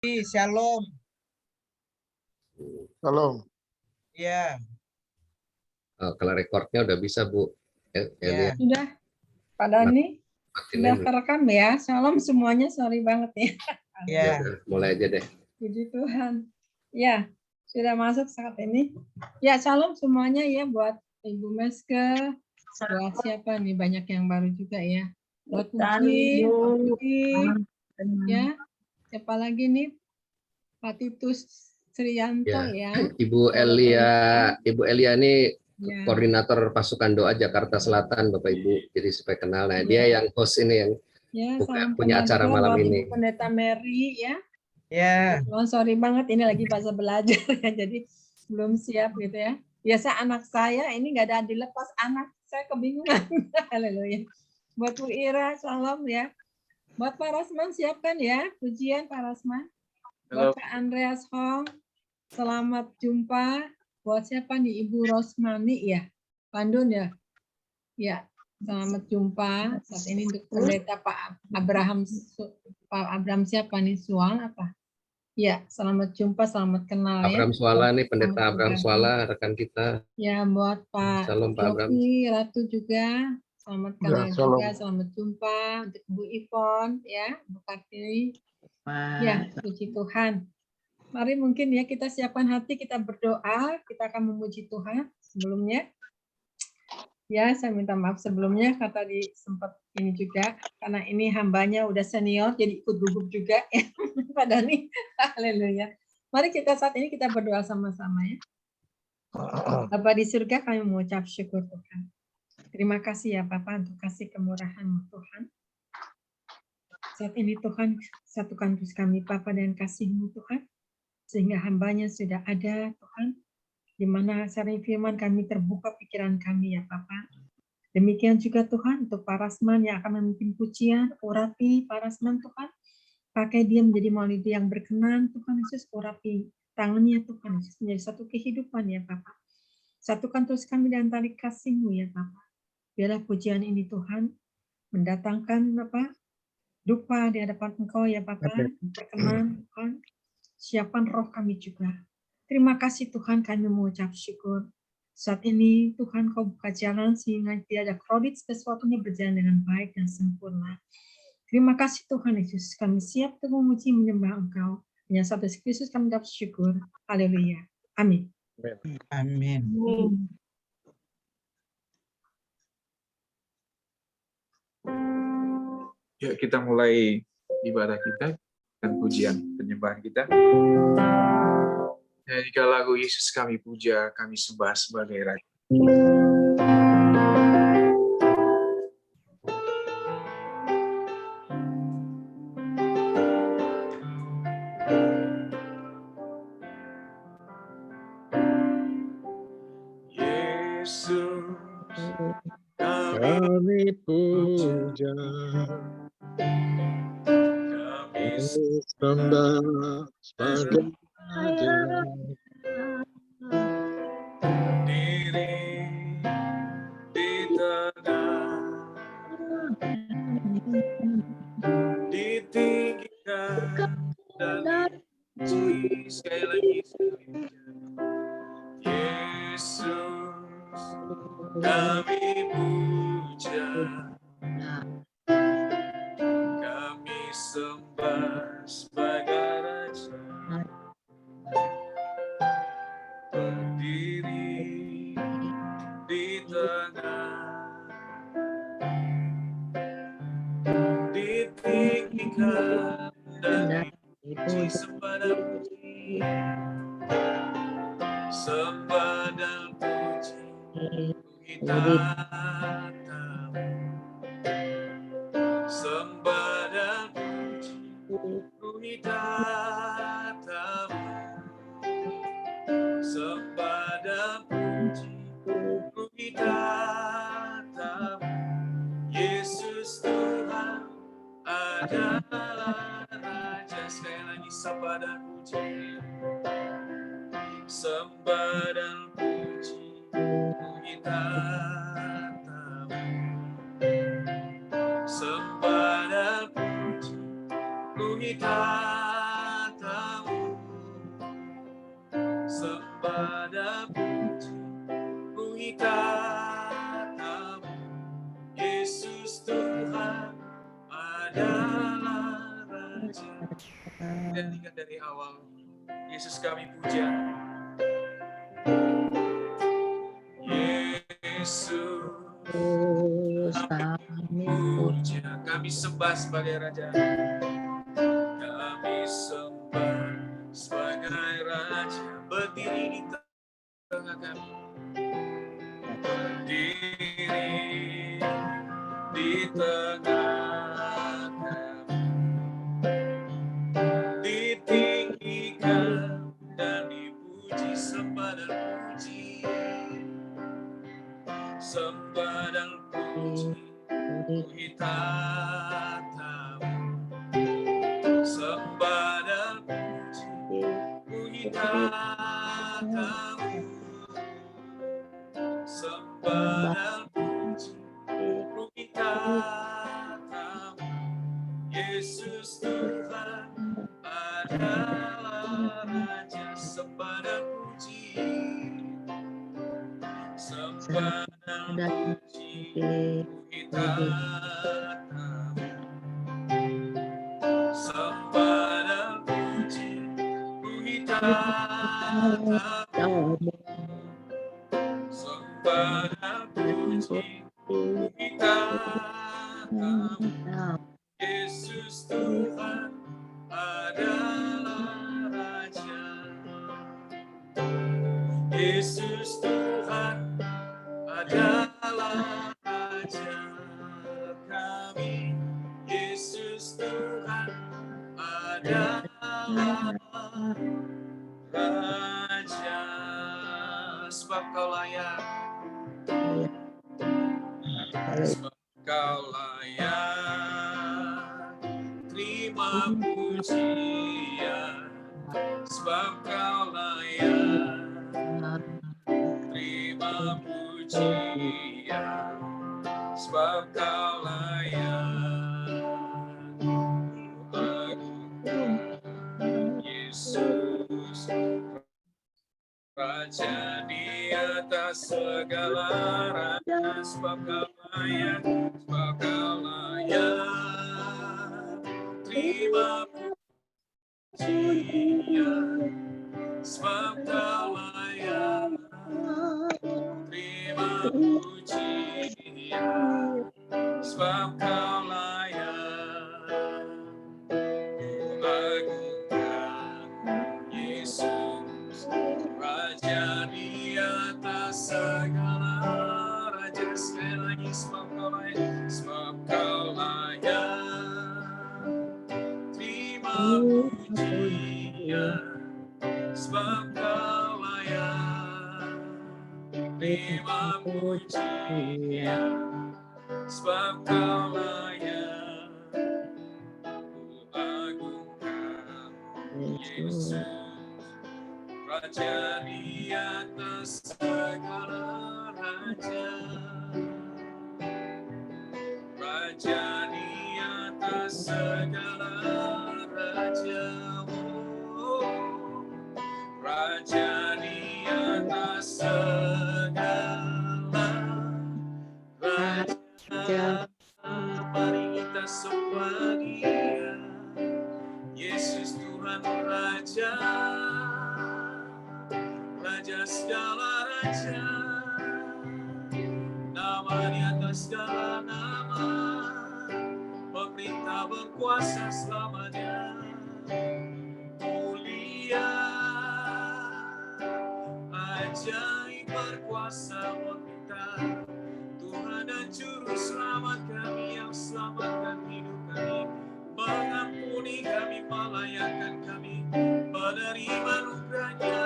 Shalom. Shalom. Ya. Kalau rekornya udah bisa, Bu. Ya. Sudah, Pak Dani. Sudah kerekam ya. Shalom semuanya, sorry banget ya. Ya. Mulai aja deh. Puji Tuhan. Ya, sudah masuk saat ini. Ya, shalom semuanya ya buat Ibu Meske. Buat siapa nih? Banyak yang baru juga ya. Buat Puji, Pak Puji. Ya, siapa lagi nih? Pak Titus Trianto ya. Ibu Elia ini ya. koordinator pasukan doa Jakarta Selatan, Bapak Ibu. Jadi supaya kenal. Nah, dia yang host ini yang punya acara malam ini. Ibu Pendeta Mary ya. Ya. Sorry banget ini lagi bahasa belajar ya, jadi belum siap gitu ya. Biasa anak saya ini nggak ada dilepas, anak saya kebingungan. Haleluya. Buat Bu Ira, salam ya. Buat Pak Rasman siapkan ya, pujian Pak Rasman. Buat Kak Andreas Hong, selamat jumpa. Buat siapa nih, Ibu Rosmani ya, Pandun ya. Ya, selamat jumpa. Saat ini untuk pendeta Pak Abraham siapa nih, Suang apa? Ya, selamat jumpa, selamat kenal Abraham ya. Swala nih, pendeta Abraham Swala, rekan kita. Ya, buat Pak Jopi, Ratu juga, selamat kenal juga, selamat jumpa. Untuk Bu Ipon, ya, Bu Kartini. Ya, puji Tuhan. Mari mungkin ya kita siapkan hati, kita berdoa, kita akan memuji Tuhan sebelumnya. Ya, saya minta maaf sebelumnya, kata tadi sempat ini juga, karena ini hambanya udah senior, jadi ikut gugup juga ya, Pak Dani. Haleluya. Mari kita saat ini kita berdoa sama-sama ya. Bapa di surga, kami mengucap syukur Tuhan. Terima kasih ya Bapak untuk kasih kemurahan-Mu Tuhan. Saat ini Tuhan, satukan terus kami Bapa dan kasih-Mu Tuhan, sehingga hambanya sudah ada Tuhan, di mana sering firman kami terbuka pikiran kami ya Bapak. Demikian juga Tuhan untuk Pak Rasman yang akan memimpin pujian, urapi Pak Rasman Tuhan. Pakai dia menjadi maulid yang berkenan Tuhan Yesus, urapi tangannya Tuhan Yesus menjadi satu kehidupan ya Bapak. Satukan terus kami dan tali kasih-Mu ya Bapak. Biarlah pujian ini Tuhan mendatangkan Bapak dupa di hadapan Engkau ya Bapak, berkenan Tuhan. Siapan roh kami juga. Terima kasih Tuhan, kami mengucap syukur. Saat ini Tuhan Kau buka jalan sehingga tidak ada kredit sesuatunya berjalan dengan baik dan sempurna. Terima kasih Tuhan Yesus, kami siap untuk memuji menyembah Engkau. Hanya satu Kristus kami dapat syukur. Haleluya. Amin. Amin. Yuk kita mulai ibadah kita dan pujian penyembahan kita. Dan jika lagu Yesus kami puja, kami sembah sebagai Raja. Yesus kami puja, kami sembah sebagai Raja. Diri di tengah, ditinggikan dan dipuji. Sekali lagi Yesus kami puja, kami sembah sebagai Raja. Berdiri di tengah, ditinggikan dan dipuji. Sembah dan puji, sembah dan puji kita tahu. Sembah dan puji kita tahu. Sembah dan puji kita tahu. Yesus Tuhan adalah Raja. Sekali lagi sembah dan puji, sembah dan puji kita tahu. Sembah dan puji kita tahu. kita ingat dari awal. Yesus kami puja. Yesus kami puja. Kami sembah sebagai Raja. Kami sembah sebagai Raja. Berdiri di tengah kami. Berdiri di tengah kami. Ditinggikan dan dipuji, sembah dan puji. Sembah dan puji, puji tatamu. Sembah dan puji, puji tatamu. Sembah dan puji, puji tatamu. Yesus Tuhan adalah Raja. Sembah dan puji, sembah dan puji, puji tatamu. Sembah dan puji, puji tatamu. Sembah dan puji, puji tatamu. Yesus Tuhan adalah Raja. Yesus Tuhan adalah Raja kami. Yesus Tuhan adalah Raja. Sebab Kau layak, sebab Kau layak, terima pujian. Sebab Kau layak, terima pujian. Sebab Kau layak, agungkan Yesus, Raja di atas segala raja. Sebab Kau layak, sebab Kau layak, terima pujian. Sebab Kau layak, terima pujian. Sebab Kau layak, agungkan Yesus, Raja di atas segala raja. Sekali lagi, sebab Kau layak, sebab Kau layak, terima pujian. Sebab Kau layak, terima pujian. Sebab Kau layak, ku agungkan Yesus, Raja di atas segala raja. Raja di atas segala raja. Raja di atas segala raja. Mari kita sembah Dia. Yesus Tuhan Raja, Raja segala raja. Nama di atas segala nama, pemerintah berkuasa selamanya. Mulia, ajaib berkuasa pemerintah. Tuhan dan Juru Selamat kami yang selamatkan hidup kami, mengampuni kami, melayakkan kami, menerima anugerahnya.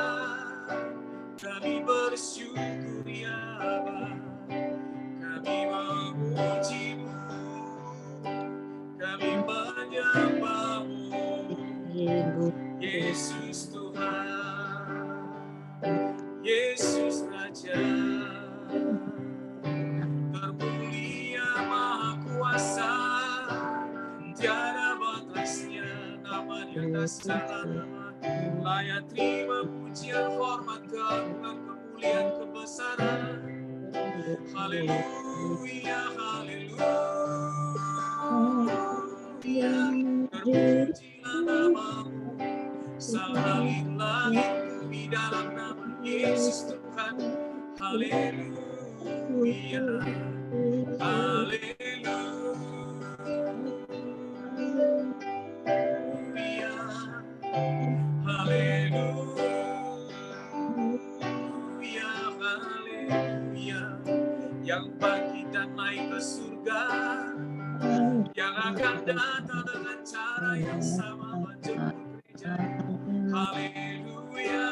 Kami bersyukur ya Bapa, kami memuji-Mu, kami menyembah-Mu, Yesus Tuhan, Yesus Raja. Termulia Maha Kuasa, tiada batasnya, nama di atas segala nama. Layak terima pujian, hormat, keagungan, kemuliaan, kebesaran. Haleluya, haleluya. Terpujilah nama-Mu, saliblah di dalam nama Yesus Tuhan. Haleluya, haleluya, haleluya, haleluya. Yang bangkit dan naik ke surga, yang akan datang dengan cara yang sama menjemput gereja. Haleluya,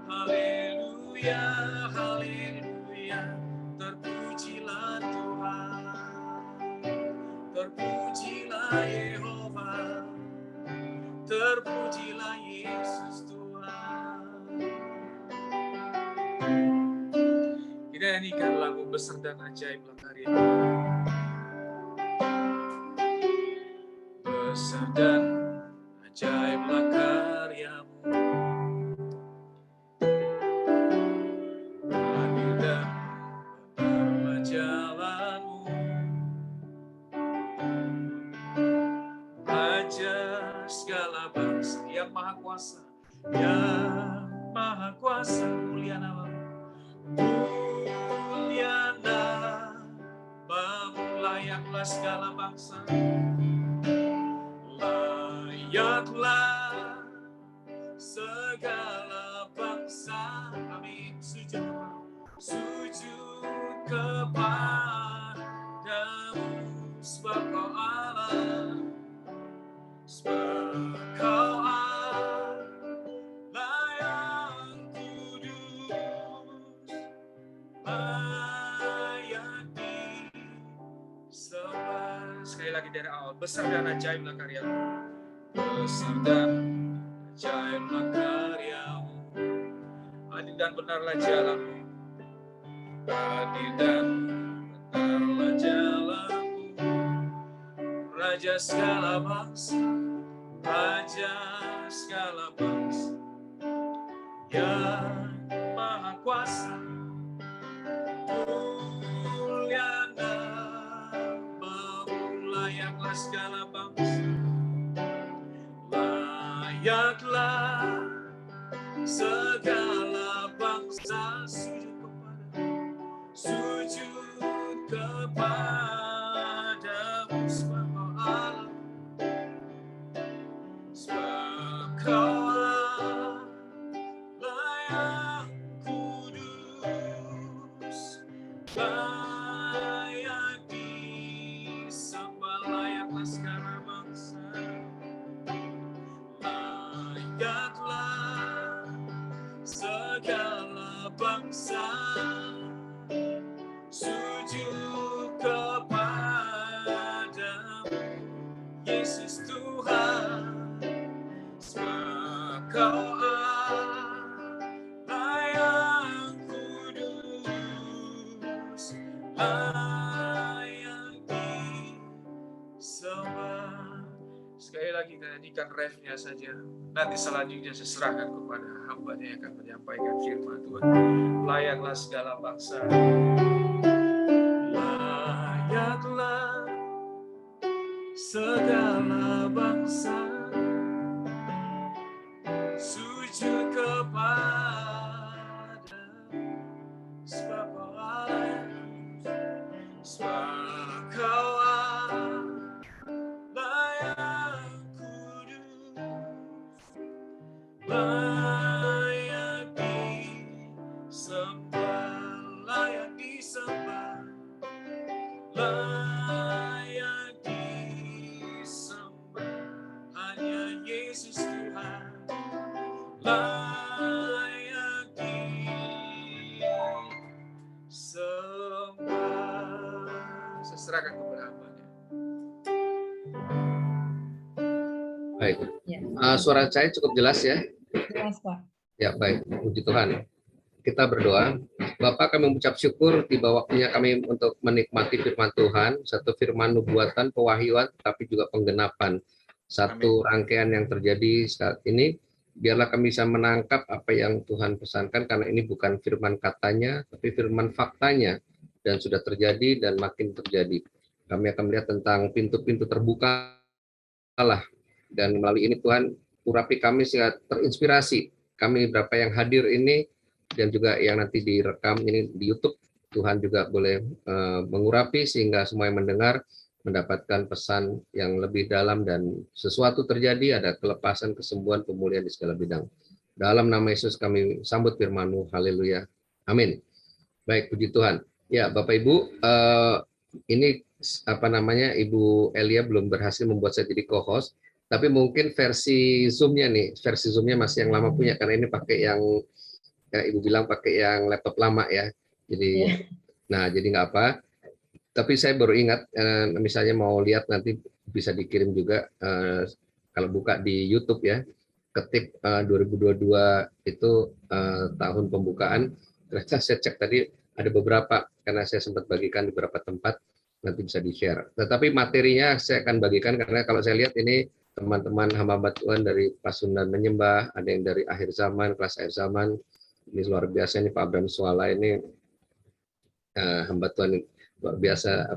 haleluya, haleluya. Terpujilah Tuhan, terpujilah Yehova, terpujilah Yesus Tuhan. Kita nyanyikan lagu besar dan ajaiblah karya-Mu. Besar dan ajaiblah karya-Mu, adil dan benar jalan-Mu, Raja segala bangsa yang maha kuasa, yang maha kuasa, mulia nama-Mu, mulia nama-Mu, layaklah segala bangsa, layaklah segala bangsa. Amin. Sujud kepadamu, sebab Kau Allah, sebab Kau Allah yang kudus, layak disembah. Sekali lagi dari awal, besar dan ajaiblah karya-Mu, besar dan ajaiblah karya-Mu, adil dan benarlah jalan-Mu, adil dan benarlah jalan-Mu, Raja segala bangsa, Raja segala bangsa, yang maha kuasa, mulia nama-Mu, layaklah segala bangsa, layaklah segala bangsa. Sujud kepadamu, sebab Kau Allah, sebab Kau Allah yang kudus, layak disembah, layaklah segala bangsa, layaklah segala bangsa. Sujud kepadamu, Yesus Tuhan, sebab Kau Allah yang kudus, layak disembah. Sekali lagi kita nyanyikan refnya saja. Nanti selanjutnya saya serahkan kepada hamba-Nya yang akan menyampaikan firman Tuhan. Layaklah segala bangsa, layaklah segala bangsa, sujud kepadamu, sebab Kau Allah, sebab Kau Allah yang kudus, layak disembah, layak disembah, layak disembah, hanya Yesus Tuhan, layak disembah. Saya serahkan kepada hamba-Nya. Baik. Suara saya cukup jelas ya? Jelas, Pak. Ya, baik. Puji Tuhan. Kita berdoa. Bapak, kami mengucap syukur tiba waktunya kami untuk menikmati firman Tuhan, satu firman nubuatan, pewahyuan, tapi juga penggenapan. Satu rangkaian yang terjadi saat ini, biarlah kami bisa menangkap apa yang Tuhan pesankan, karena ini bukan firman katanya, tapi firman faktanya, dan sudah terjadi dan makin terjadi. Kami akan melihat tentang pintu-pintu terbuka Allah Dan melalui ini Tuhan, urapi kami sehingga terinspirasi. Kami berapa yang hadir ini, dan juga yang nanti direkam ini di YouTube, Tuhan juga boleh mengurapi sehingga semua yang mendengar mendapatkan pesan yang lebih dalam dan sesuatu terjadi, ada kelepasan, kesembuhan, pemulihan di segala bidang. Dalam nama Yesus kami sambut firman-Mu, haleluya, amin. Baik, puji Tuhan. Ya, Bapak Ibu, ini apa namanya, Ibu Elia belum berhasil membuat saya jadi co-host, tapi mungkin versi Zoom-nya nih, versi Zoom-nya masih yang lama punya, karena ini pakai yang Ibu bilang pakai yang laptop lama ya. Jadi, nah jadi nggak apa. Tapi saya baru ingat, misalnya mau lihat nanti bisa dikirim juga kalau buka di YouTube ya, ketik 2022 itu tahun pembukaan. Ternyata saya cek tadi ada beberapa, karena saya sempat bagikan di beberapa tempat, nanti bisa di-share. Tetapi materinya saya akan bagikan, karena kalau saya lihat ini teman-teman hamba Tuhan dari Pasundan Menyembah, ada yang dari akhir zaman, kelas akhir zaman, ini luar biasa, ini Pak Abraham Suala ini hamba Tuhan luar biasa,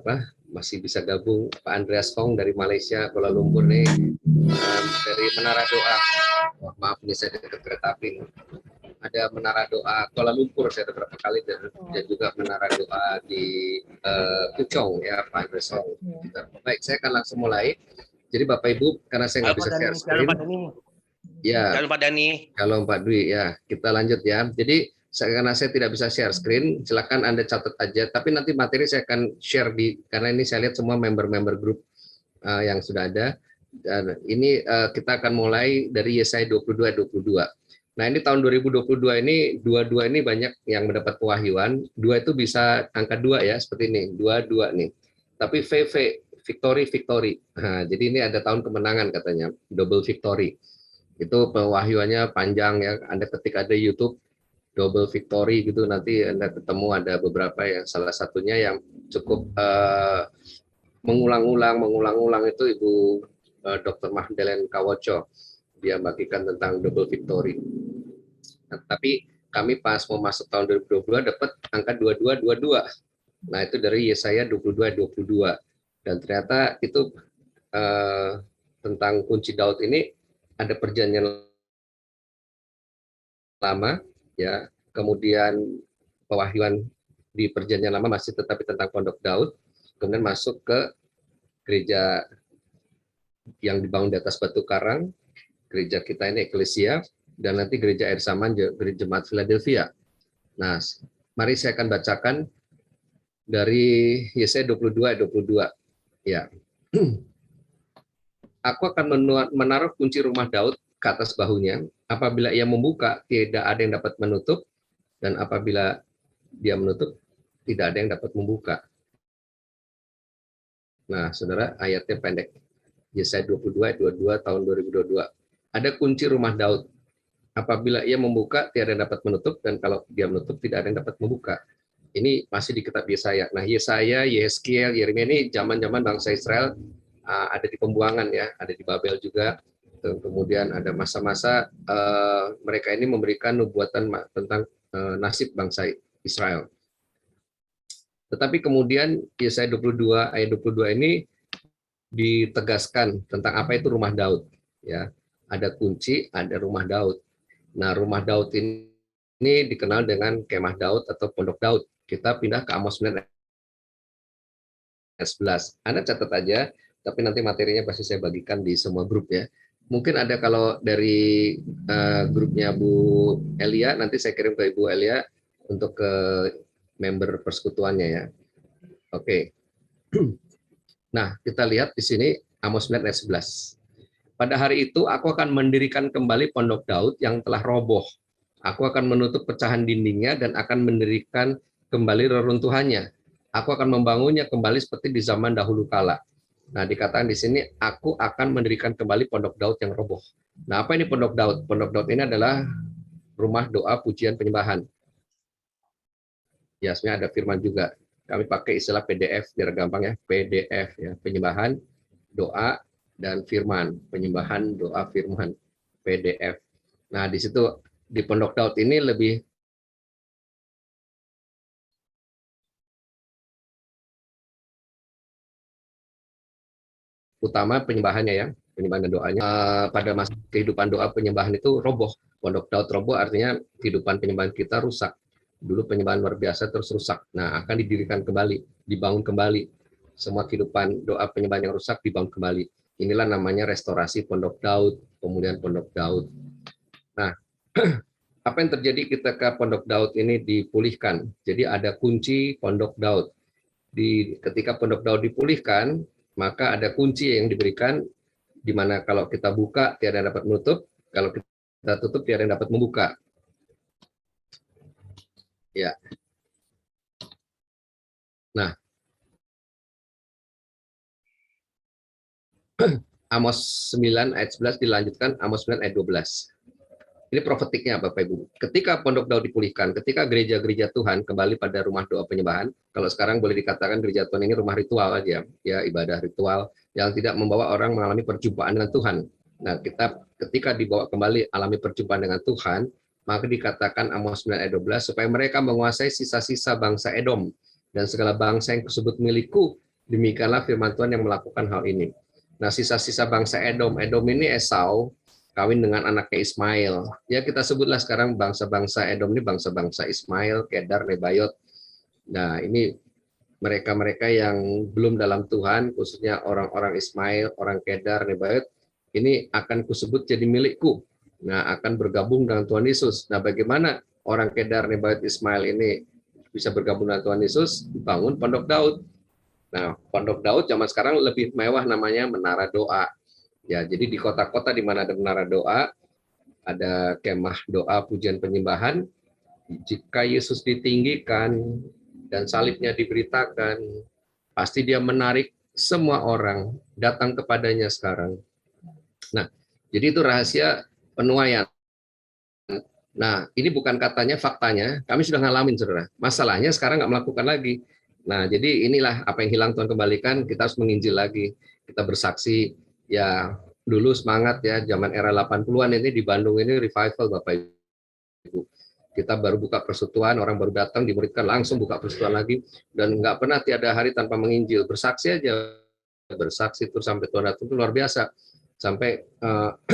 masih bisa gabung. Pak Andreas Hong dari Malaysia, Kuala Lumpur nih, dari Menara Doa. Oh, maaf nih saya dekat kereta api. Ada Menara Doa Kuala Lumpur, saya beberapa kali, dan juga Menara Doa di Puchong ya, Pak Andreas Hong. Baik, saya akan langsung mulai. Jadi Bapak Ibu, karena saya nggak bisa share screen. Ya, kalau Pak Dwi ya, kita lanjut ya. Jadi karena saya tidak bisa share screen, silakan Anda catat aja. Tapi nanti materi saya akan share karena ini saya lihat semua member-member grup yang sudah ada. Dan ini kita akan mulai dari Yesaya 22. Nah ini tahun 2022 ini, 22 ini banyak yang mendapat pewahyuan. 2 itu bisa angka 2 ya, seperti ini, 22 nih. Tapi VV, victory. Nah, jadi ini ada tahun kemenangan katanya, double victory. Itu pewahyuannya panjang ya. Anda ketik ada YouTube double victory gitu, nanti Anda ketemu ada beberapa yang salah satunya yang cukup mengulang-ulang itu Ibu Dr. Magdalene Kawoco, dia bagikan tentang double victory. Nah, tapi kami pas mau masuk tahun 2022 dapat angka 2222. Nah itu dari Yesaya 22. Dan ternyata itu tentang kunci Daud ini ada perjanjian lama ya, kemudian pewahyuan di perjanjian lama masih tetapi tentang pondok Daud, kemudian masuk ke gereja yang dibangun di atas batu karang, gereja kita ini eklesia, dan nanti gereja air zaman, gereja jemaat Philadelphia. Nah, mari saya akan bacakan dari Yesaya 22. Ya. Aku akan menaruh kunci rumah Daud ke atas bahunya, apabila ia membuka tidak ada yang dapat menutup, dan apabila dia menutup tidak ada yang dapat membuka. Nah, saudara, ayatnya pendek. Yesaya 22 tahun 2022. Ada kunci rumah Daud. Apabila ia membuka tidak ada yang dapat menutup, dan kalau dia menutup tidak ada yang dapat membuka. Ini masih di kitab Yesaya. Nah, Yesaya, Yehezkiel, Yeremia ini zaman-zaman bangsa Israel ada di pembuangan ya, ada di Babel juga. Kemudian ada masa-masa mereka ini memberikan nubuatan tentang nasib bangsa Israel. Tetapi kemudian Yesaya 22 ayat 22 ini ditegaskan tentang apa itu rumah Daud ya. Ada kunci, ada rumah Daud. Nah, rumah Daud ini dikenal dengan kemah Daud atau pondok Daud. Kita pindah ke Amos 9 ayat 11. Anda catat aja, tapi nanti materinya pasti saya bagikan di semua grup ya. Mungkin ada kalau dari grupnya Bu Elia, nanti saya kirim ke Ibu Elia untuk ke member persekutuannya ya. Oke. Nah, kita lihat di sini Amos 9 ayat 11. Pada hari itu aku akan mendirikan kembali pondok Daud yang telah roboh. Aku akan menutup pecahan dindingnya dan akan mendirikan kembali reruntuhannya. Aku akan membangunnya kembali seperti di zaman dahulu kala. Nah, dikatakan di sini, aku akan mendirikan kembali pondok Daud yang roboh. Nah, apa ini pondok Daud? Pondok Daud ini adalah rumah doa, pujian, penyembahan. Ya, sebenarnya ada firman juga. Kami pakai istilah PDF, biar gampang ya. PDF, ya, penyembahan, doa, dan firman. Penyembahan, doa, firman. PDF. Nah, di situ, di pondok Daud ini lebih utama penyembahannya ya, penyembahan dan doanya. Pada masa kehidupan doa penyembahan itu roboh. Pondok Daud roboh artinya kehidupan penyembahan kita rusak. Dulu penyembahan luar biasa terus rusak. Nah, akan didirikan kembali, dibangun kembali. Semua kehidupan doa penyembahan yang rusak dibangun kembali. Inilah namanya restorasi Pondok Daud, pemulihan Pondok Daud. Nah, apa yang terjadi ketika Pondok Daud ini dipulihkan? Jadi ada kunci Pondok Daud. Ketika Pondok Daud dipulihkan, maka ada kunci yang diberikan, di mana kalau kita buka tiada yang dapat menutup, kalau kita tutup tiada yang dapat membuka. Ya. Nah, Amos 9 ayat 11 dilanjutkan Amos 9 ayat 12. Ini profetiknya Bapak Ibu. Ketika Pondok Daud dipulihkan, ketika gereja-gereja Tuhan kembali pada rumah doa penyembahan, kalau sekarang boleh dikatakan gereja Tuhan ini rumah ritual aja, ya ibadah ritual yang tidak membawa orang mengalami perjumpaan dengan Tuhan. Nah, kita ketika dibawa kembali alami perjumpaan dengan Tuhan, maka dikatakan Amos 9 ayat 12 supaya mereka menguasai sisa-sisa bangsa Edom dan segala bangsa yang disebut milikku. Demikianlah firman Tuhan yang melakukan hal ini. Nah, sisa-sisa bangsa Edom ini Esau kawin dengan anaknya Ismail. Ya, kita sebutlah sekarang bangsa-bangsa Edom ini bangsa-bangsa Ismail, Kedar, Nebayot. Nah, ini mereka-mereka yang belum dalam Tuhan, khususnya orang-orang Ismail, orang Kedar, Nebayot, ini akan kusebut jadi milikku. Nah, akan bergabung dengan Tuhan Yesus. Nah, bagaimana orang Kedar, Nebayot, Ismail ini bisa bergabung dengan Tuhan Yesus? Bangun Pondok Daud. Nah, Pondok Daud zaman sekarang lebih mewah, namanya Menara Doa. Ya, jadi di kota-kota di mana ada menara doa, ada kemah doa pujian penyembahan. Jika Yesus ditinggikan dan salibnya diberitakan, pasti dia menarik semua orang datang kepadanya sekarang. Nah, jadi itu rahasia penuaian. Nah, ini bukan katanya, faktanya. Kami sudah ngalamin, saudara. Masalahnya sekarang nggak melakukan lagi. Nah, jadi inilah apa yang hilang Tuhan kembalikan. Kita harus menginjil lagi. Kita bersaksi. Ya, dulu semangat ya, zaman era 80-an ini di Bandung ini revival Bapak Ibu. Kita baru buka persekutuan, orang baru datang, dimuridkan langsung buka persekutuan lagi, dan nggak pernah tiada hari tanpa menginjil. Bersaksi aja, bersaksi terus sampai Tuhan datang, itu luar biasa. Sampai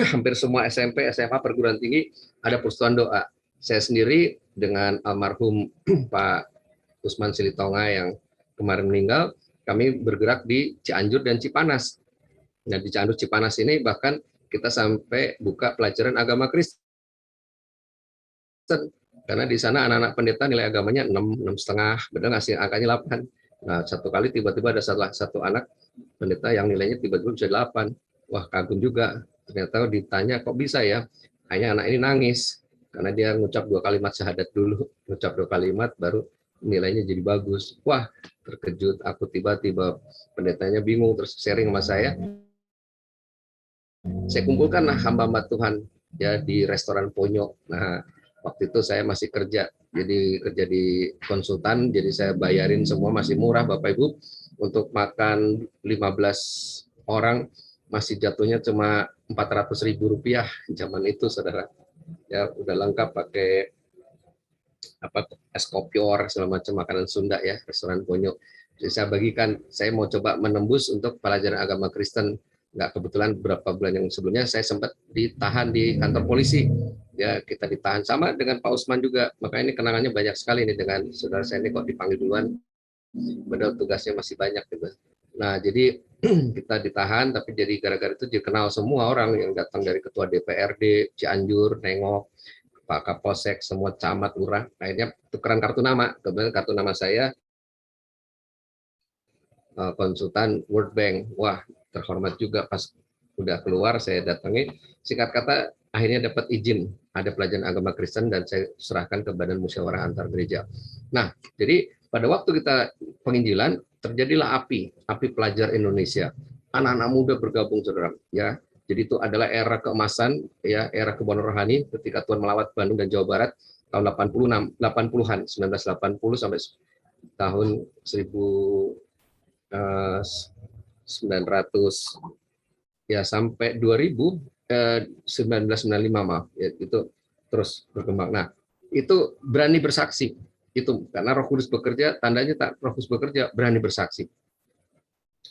hampir semua SMP, SMA, perguruan tinggi ada persekutuan doa. Saya sendiri dengan almarhum Pak Usman Silitonga yang kemarin meninggal, kami bergerak di Cianjur dan Cipanas. Nah, di Cianjur Cipanas ini bahkan kita sampai buka pelajaran agama Kristen. Karena di sana anak-anak pendeta nilai agamanya 6,5, benar nggak sih? Angkanya 8. Nah, satu kali tiba-tiba ada satu anak pendeta yang nilainya tiba-tiba bisa 8. Wah, kagum juga. Ternyata ditanya, kok bisa ya? Hanya anak ini nangis. Karena dia ngucap 2 kalimat syahadat dulu. Ngucap 2 kalimat, baru nilainya jadi bagus. Wah, terkejut. Aku tiba-tiba pendetanya bingung, terus sharing sama saya. Saya kumpulkanlah hamba-hamba Tuhan ya di restoran Ponyo. Nah, waktu itu saya masih kerja, jadi kerja di konsultan, jadi saya bayarin semua masih murah Bapak Ibu. Untuk makan 15 orang masih jatuhnya cuma Rp400.000 zaman itu, saudara. Ya, udah lengkap pakai es kopior segala macam makanan Sunda ya, restoran Ponyo. Jadi saya bagikan, saya mau coba menembus untuk pelajaran agama Kristen. Nggak, kebetulan beberapa bulan yang sebelumnya saya sempat ditahan di kantor polisi. Ya, kita ditahan sama dengan Pak Usman juga. Makanya ini kenangannya banyak sekali nih dengan saudara saya ini kok dipanggil duluan. Padahal tugasnya masih banyak gitu. Nah, jadi kita ditahan, tapi jadi gara-gara itu dikenal semua orang yang datang dari ketua DPRD Cianjur, nengok Pak Kapolsek, semua camat, lurah. Akhirnya tukeran kartu nama. Kemudian kartu nama saya konsultan World Bank. Wah, terhormat juga. Pas udah keluar saya datangi, singkat kata akhirnya dapat izin ada pelajaran agama Kristen dan saya serahkan ke Badan Musyawarah Antar Gereja. Nah, jadi pada waktu kita penginjilan terjadilah api pelajar Indonesia. Anak-anak muda bergabung, saudara. Ya, jadi itu adalah era keemasan, ya, era kebun rohani ketika Tuhan melawat Bandung dan Jawa Barat tahun 80-an, 1980 sampai tahun 1900 ya sampai 1995 maaf ya, itu terus berkembang. Nah, itu berani bersaksi itu karena Roh Kudus bekerja, tandanya tak Roh Kudus bekerja berani bersaksi.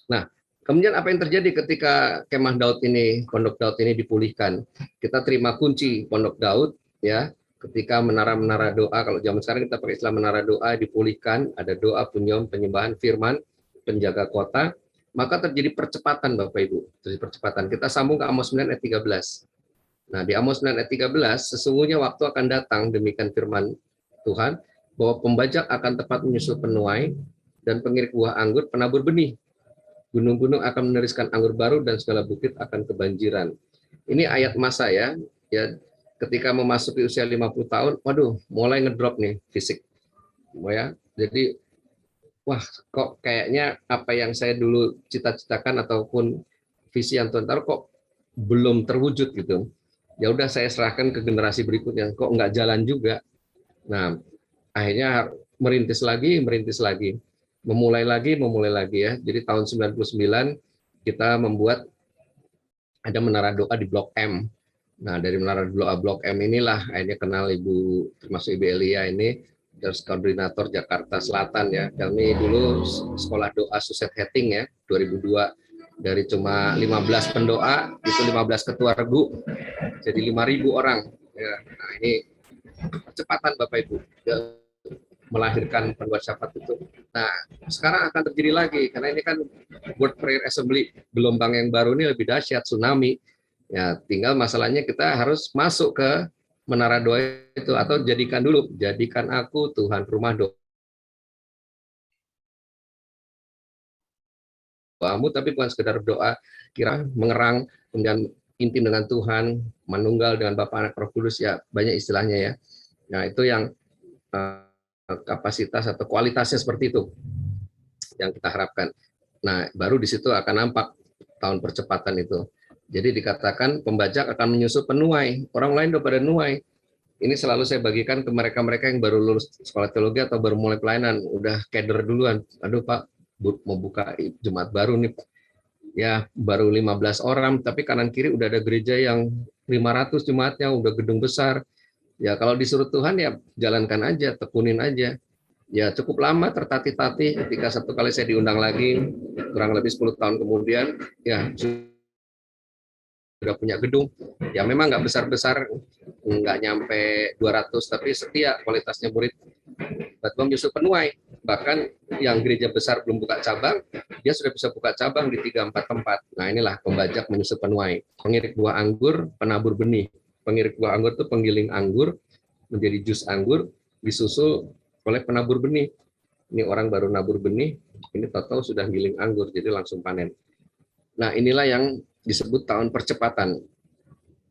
Nah, Kemudian apa yang terjadi ketika kemah Daud ini, pondok Daud ini dipulihkan? Kita terima kunci pondok Daud, ya. Ketika menara-menara doa, kalau zaman sekarang kita pakai istilah menara doa dipulihkan, ada doa, penyembahan, firman, penjaga kota, maka terjadi percepatan Bapak Ibu. Terjadi percepatan. Kita sambung ke Amos 9 ayat 13. Nah, di Amos 9 ayat 13, sesungguhnya waktu akan datang, demikian firman Tuhan, bahwa pembajak akan tepat menyusul penuai, dan pengirik buah anggur penabur benih. Gunung-gunung akan meneriskan anggur baru dan segala bukit akan kebanjiran. Ini ayat masa ya. Ketika memasuki usia 50 tahun, waduh, mulai ngedrop nih fisik. Ya. Jadi wah, kok kayaknya apa yang saya dulu cita-citakan ataupun visi yang Tuhan taruh kok belum terwujud gitu. Ya udah saya serahkan ke generasi berikutnya, kok nggak jalan juga. Nah, akhirnya merintis lagi, memulai lagi ya. Jadi tahun 99 kita membuat ada menara doa di Blok M. Nah, dari menara doa Blok M inilah akhirnya kenal Ibu, termasuk Ibu Elia ini, terus koordinator Jakarta Selatan ya. Kami dulu sekolah doa Suset Heting ya, 2002. Dari cuma 15 pendoa, itu 15 ketua regu, jadi 5.000 orang. Ya, nah ini percepatan Bapak Ibu. Melahirkan pembuat syafaat itu. Nah, sekarang akan terjadi lagi karena ini kan World Prayer Assembly, gelombang yang baru ini lebih dahsyat, tsunami. Ya, tinggal masalahnya kita harus masuk ke menara doa itu atau jadikan aku Tuhan rumah doamu, tapi bukan sekedar doa kira mengerang kemudian intim dengan Tuhan, manunggal dengan Bapa Anak Roh Kudus, ya banyak istilahnya ya. Nah, itu yang kapasitas atau kualitasnya seperti itu yang kita harapkan. Nah, baru di situ akan nampak tahun percepatan itu. Jadi dikatakan pembajak akan menyusul penuai. Orang lain udah pada nuai. Ini selalu saya bagikan ke mereka-mereka yang baru lulus sekolah teologi atau baru mulai pelayanan, udah keder duluan. Aduh Pak, mau buka jemaat baru nih. Ya, baru 15 orang, tapi kanan kiri udah ada gereja yang 500 jemaatnya, udah gedung besar. Ya kalau disuruh Tuhan ya jalankan aja, tekunin aja. Ya cukup lama tertatih-tatih ketika satu kali saya diundang lagi, kurang lebih 10 tahun kemudian, ya sudah punya gedung. Ya memang nggak besar-besar, nggak nyampe 200, tapi setia kualitasnya murid. Batuan Yusuf penuai. Bahkan yang gereja besar belum buka cabang, dia sudah bisa buka cabang di 3-4 tempat. Nah inilah pembajak menyusup penuai. Pengirik buah anggur, penabur benih. Pengirik buah anggur itu penggiling anggur menjadi jus anggur, disusul oleh penabur benih. Ini orang baru nabur benih, ini tahu sudah giling anggur, jadi langsung panen. Nah inilah yang disebut tahun percepatan.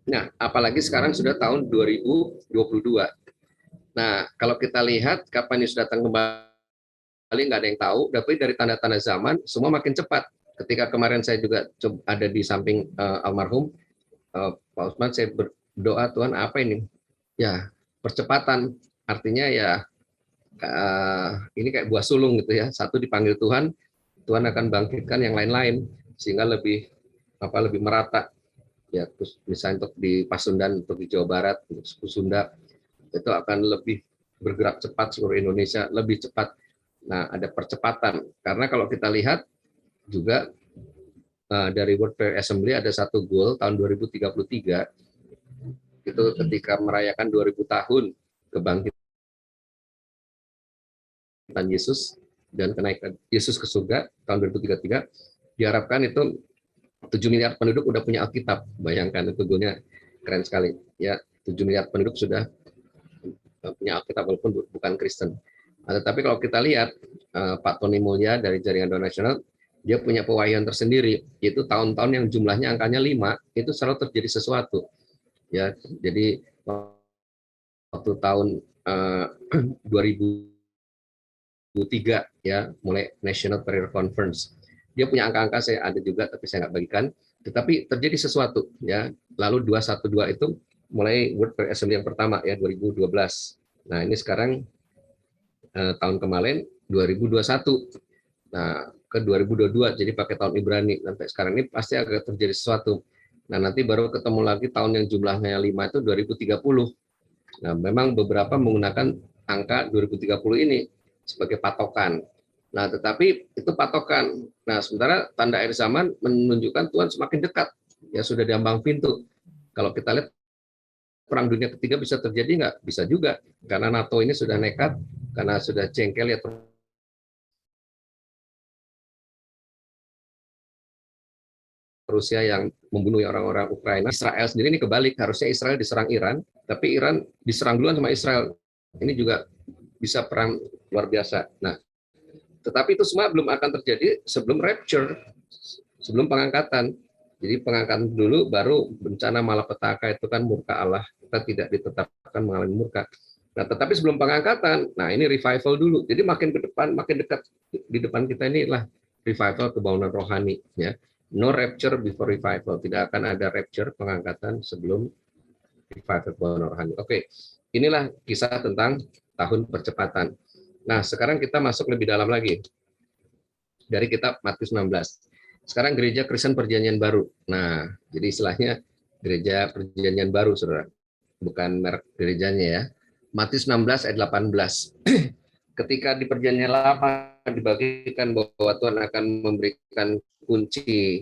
Nah apalagi sekarang sudah tahun 2022. Nah kalau kita lihat kapan Yesus datang kembali, nggak ada yang tahu, tapi dari tanda-tanda zaman semua makin cepat. Ketika kemarin saya juga ada di samping almarhum Pak Usman, saya berdoa, Tuhan apa ini? Ya percepatan, artinya ya ini kayak buah sulung gitu ya. Satu dipanggil Tuhan, Tuhan akan bangkitkan yang lain-lain sehingga lebih merata. Ya, terus misalnya untuk di Pasundan, untuk di Jawa Barat, untuk suku Sunda itu akan lebih bergerak cepat, seluruh Indonesia lebih cepat. Nah, ada percepatan karena kalau kita lihat juga dari World Prayer Assembly ada satu goal tahun 2033 itu ketika merayakan 2000 tahun kebangkitan Yesus dan kenaikan Yesus ke surga tahun 2033, diharapkan itu 7 miliar penduduk udah punya Alkitab. Bayangkan itu goalnya keren sekali. Ya, 7 miliar penduduk sudah punya Alkitab walaupun bukan Kristen. Tetapi kalau kita lihat Pak Tony Mulya dari Jaringan Doa Nasional, dia punya pewahyuan tersendiri, yaitu tahun-tahun yang jumlahnya angkanya 5, itu selalu terjadi sesuatu. Ya, jadi waktu tahun 2003 ya, mulai National Prayer Conference. Dia punya angka-angka, saya ada juga tapi saya nggak bagikan. Tetapi terjadi sesuatu ya. Lalu 212 itu mulai World Prayer Assembly yang pertama ya 2012. Nah, ini sekarang tahun kemarin 2021. Nah, ke 2022 jadi pakai tahun Ibrani. Sampai sekarang ini pasti akan terjadi sesuatu. Nah, nanti baru ketemu lagi tahun yang jumlahnya 5 itu 2030. Nah, memang beberapa menggunakan angka 2030 ini sebagai patokan. Nah, tetapi itu patokan. Nah, sementara tanda akhir zaman menunjukkan Tuhan semakin dekat, ya sudah di ambang pintu. Kalau kita lihat perang dunia ketiga bisa terjadi nggak? Bisa juga, karena NATO ini sudah nekat, karena sudah jengkel ya Rusia yang membunuh orang-orang Ukraina. Israel sendiri ini kebalik, harusnya Israel diserang Iran, tapi Iran diserang duluan sama Israel. Ini juga bisa perang luar biasa. Nah, tetapi itu semua belum akan terjadi sebelum rapture, sebelum pengangkatan. Jadi pengangkatan dulu, baru bencana malapetaka, itu kan murka Allah. Kita tidak ditetapkan mengalami murka. Nah, tetapi sebelum pengangkatan, nah ini revival dulu. Jadi makin ke depan, makin dekat di depan kita inilah revival kebangunan rohani. Ya, no rapture before revival. Tidak akan ada rapture pengangkatan sebelum revival kebangunan rohani. Oke, inilah kisah tentang tahun percepatan. Nah, sekarang kita masuk lebih dalam lagi dari kitab Matius 16. Sekarang gereja Kristen Perjanjian Baru. Nah, jadi istilahnya gereja Perjanjian Baru, Saudara. Bukan merek gerejanya ya. Matius 16 ayat 18. Ketika di Perjanjian Lama dibagikan bahwa Tuhan akan memberikan kunci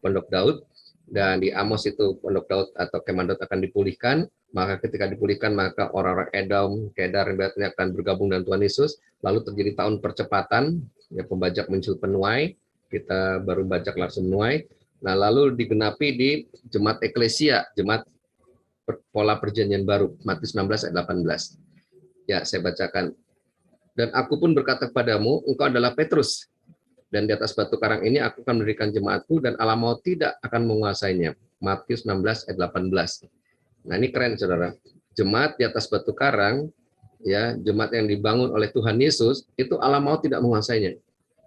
Pondok Daud, dan di Amos itu Pondok Daud atau Kemah Daud akan dipulihkan, maka ketika dipulihkan maka orang-orang Edom, Kedar, yang akan bergabung dengan Tuhan Yesus. Lalu terjadi tahun percepatan, ya, pembajak muncul penuai, kita baru bajak langsung menuai. Nah, lalu digenapi di jemaat eklesia, jemaat pola perjanjian baru, Matius 16 ayat 18. Ya, saya bacakan. Dan aku pun berkata kepadamu, engkau adalah Petrus, dan di atas batu karang ini aku akan mendirikan jemaatku, dan alam maut tidak akan menguasainya. Matius 16 ayat 18. Nah, ini keren, Saudara. Jemaat di atas batu karang, ya, jemaat yang dibangun oleh Tuhan Yesus, itu alam maut tidak menguasainya.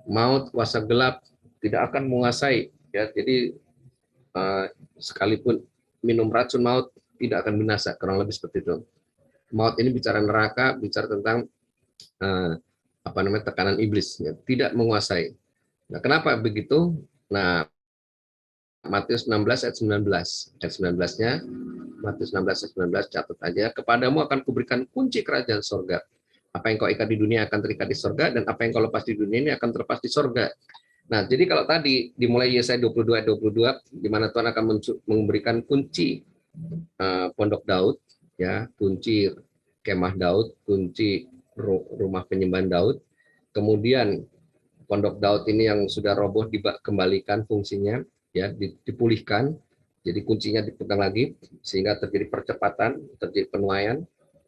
Maut, kuasa gelap tidak akan menguasai. Ya, jadi sekalipun minum racun maut tidak akan binasa, kurang lebih seperti itu. Maut ini bicara neraka, bicara tentang tekanan iblis, ya, tidak menguasai. Nah, kenapa begitu? Nah, Matius 16 ayat 19. Ayat 19-nya, Matius 16 ayat 19, catat aja. Kepadamu akan kuberikan kunci kerajaan sorga. Apa yang kau ikat di dunia akan terikat di sorga, dan apa yang kau lepas di dunia ini akan terlepas di sorga. Nah, jadi kalau tadi dimulai Yesaya 22 ayat 22, di mana Tuhan akan memberikan kunci Pondok Daud, ya, kunci Kemah Daud, kunci rumah penyembahan Daud. Kemudian Pondok Daud ini yang sudah roboh dikembalikan fungsinya, ya, dipulihkan, jadi kuncinya dipegang lagi sehingga terjadi percepatan, terjadi penuaian.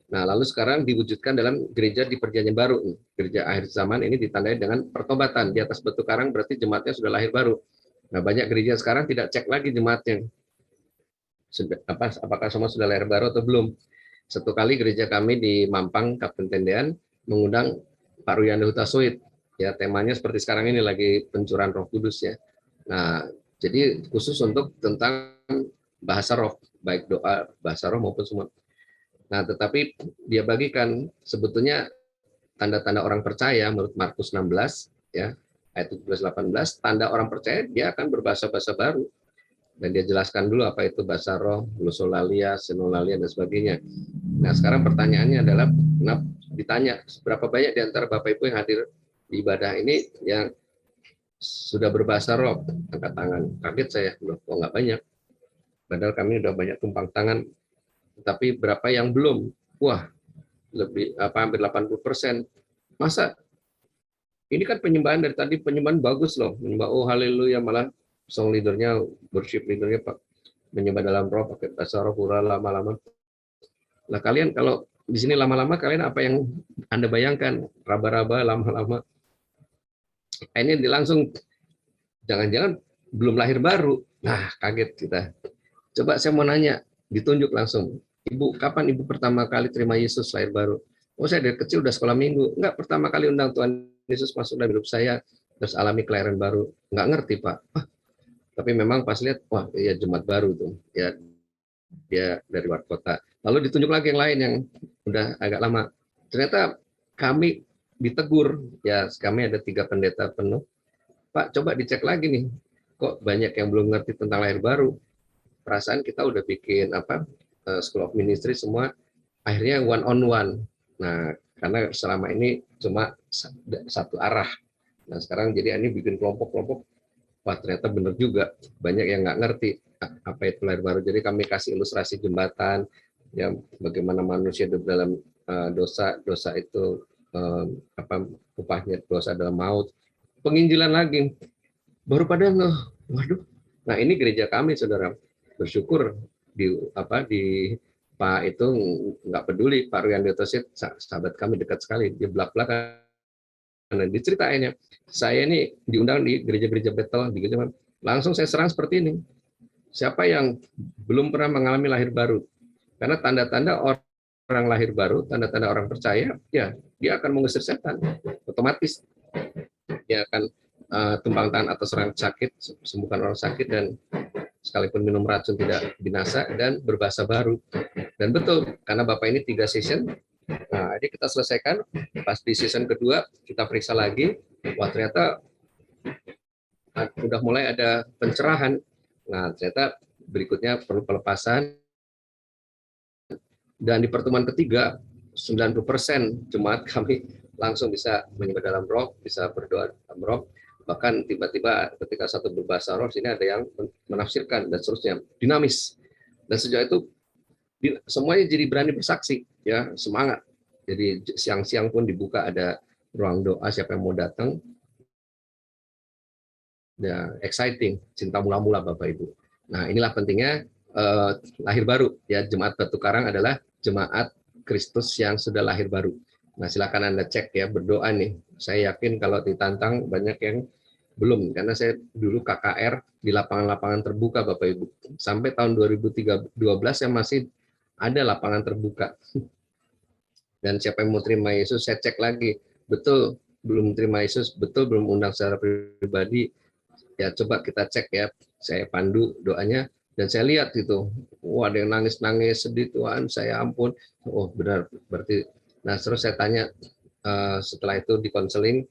Nah, lalu sekarang diwujudkan dalam gereja di Perjanjian Baru. Gereja akhir zaman ini ditandai dengan pertobatan. Di atas batu karang berarti jemaatnya sudah lahir baru. Nah, banyak gereja sekarang tidak cek lagi jemaatnya. Apakah semua sudah lahir baru atau belum. Satu kali gereja kami di Mampang, Kapten Tendean, mengundang Pak Ruyanda Hutasoid. Ya, temanya seperti sekarang ini lagi pencurahan Roh Kudus, ya. Nah, jadi khusus untuk tentang bahasa roh, baik doa, bahasa roh maupun semua. Nah, tetapi dia bagikan sebetulnya tanda-tanda orang percaya menurut Markus 16, ya, ayat 17-18, tanda orang percaya dia akan berbahasa-bahasa baru. Dan dia jelaskan dulu apa itu bahasa roh, glosolalia, senolalia, dan sebagainya. Nah, sekarang pertanyaannya adalah, ditanya, seberapa banyak di antara Bapak Ibu yang hadir di ibadah ini yang sudah berbahasa roh? Angkat tangan. Kaget saya, loh, kok nggak banyak? Padahal kami udah banyak tumpang tangan. Tapi berapa yang belum? Wah, hampir 80%. Masa? Ini kan penyembahan dari tadi, penyembahan bagus loh. Menyembah, oh haleluya, malah song leadernya, worship leadernya Pak, menyembah dalam roh, pakai bahasa roh, pura lama-lama. Nah, kalian kalau di sini lama-lama, kalian apa yang Anda bayangkan? Raba-raba lama-lama. Ini langsung, jangan-jangan belum lahir baru. Nah, kaget kita. Coba saya mau nanya, ditunjuk langsung. Ibu, kapan Ibu pertama kali terima Yesus lahir baru? Oh, saya dari kecil udah sekolah minggu. Enggak, pertama kali undang Tuhan Yesus masuk dalam hidup saya, terus alami kelahiran baru. Enggak ngerti, Pak. Tapi memang pas lihat, wah, ya jemaat baru tuh. Ya, dia dari luar kota. Lalu ditunjuk lagi yang lain yang udah agak lama. Ternyata kami ditegur, ya kami ada 3 pendeta penuh. Pak, coba dicek lagi nih. Kok banyak yang belum ngerti tentang lahir baru? Perasaan kita udah bikin School of Ministry semua, akhirnya one on one. Nah, karena selama ini cuma satu arah. Nah sekarang jadi ini bikin kelompok-kelompok, wah ternyata benar juga, banyak yang nggak ngerti apa itu lahir baru. Jadi kami kasih ilustrasi jembatan, ya bagaimana manusia dalam dosa itu apa upahnya dosa adalah maut. Penginjilan lagi, baru pada waduh. Nah ini gereja kami, saudara, bersyukur di Pak itu nggak peduli, Pak Ruyan Detosit, sahabat kami dekat sekali, dia belak-belakan. Nah, diceritainnya, saya ini diundang di gereja-gereja Betel, di gereja, langsung saya serang seperti ini. Siapa yang belum pernah mengalami lahir baru? Karena tanda-tanda orang lahir baru, tanda-tanda orang percaya, ya dia akan mengusir setan, otomatis. Dia akan tumpang tangan atas orang sakit, sembuhkan orang sakit, dan sekalipun minum racun tidak binasa, dan berbahasa baru. Dan betul, karena Bapak ini 3 session, nah ini kita selesaikan, pas di season kedua kita periksa lagi, wah ternyata udah mulai ada pencerahan. Nah ternyata berikutnya perlu pelepasan, dan di pertemuan ketiga 90% jemaat kami langsung bisa menyembah dalam roh, bisa berdoa dalam roh, bahkan tiba-tiba ketika satu berbahasa roh, sini ada yang menafsirkan dan seterusnya, dinamis. Dan sejak itu semuanya jadi berani bersaksi, ya semangat. Jadi siang-siang pun dibuka ada ruang doa, siapa yang mau datang. Ya, exciting, cinta mula-mula Bapak Ibu. Nah inilah pentingnya lahir baru, ya jemaat Batu Karang adalah jemaat Kristus yang sudah lahir baru. Nah silakan Anda cek ya, berdoa nih. Saya yakin kalau ditantang banyak yang belum, karena saya dulu KKR di lapangan-lapangan terbuka Bapak Ibu. Sampai tahun 2012 saya masih ada lapangan terbuka. Dan siapa yang mau terima Yesus, saya cek lagi. Betul belum terima Yesus, betul belum undang secara pribadi, ya coba kita cek ya. Saya pandu doanya, dan saya lihat itu, wah ada yang nangis-nangis, sedih, Tuhan saya ampun. Oh benar, berarti. Nah terus saya tanya, setelah itu di konseling,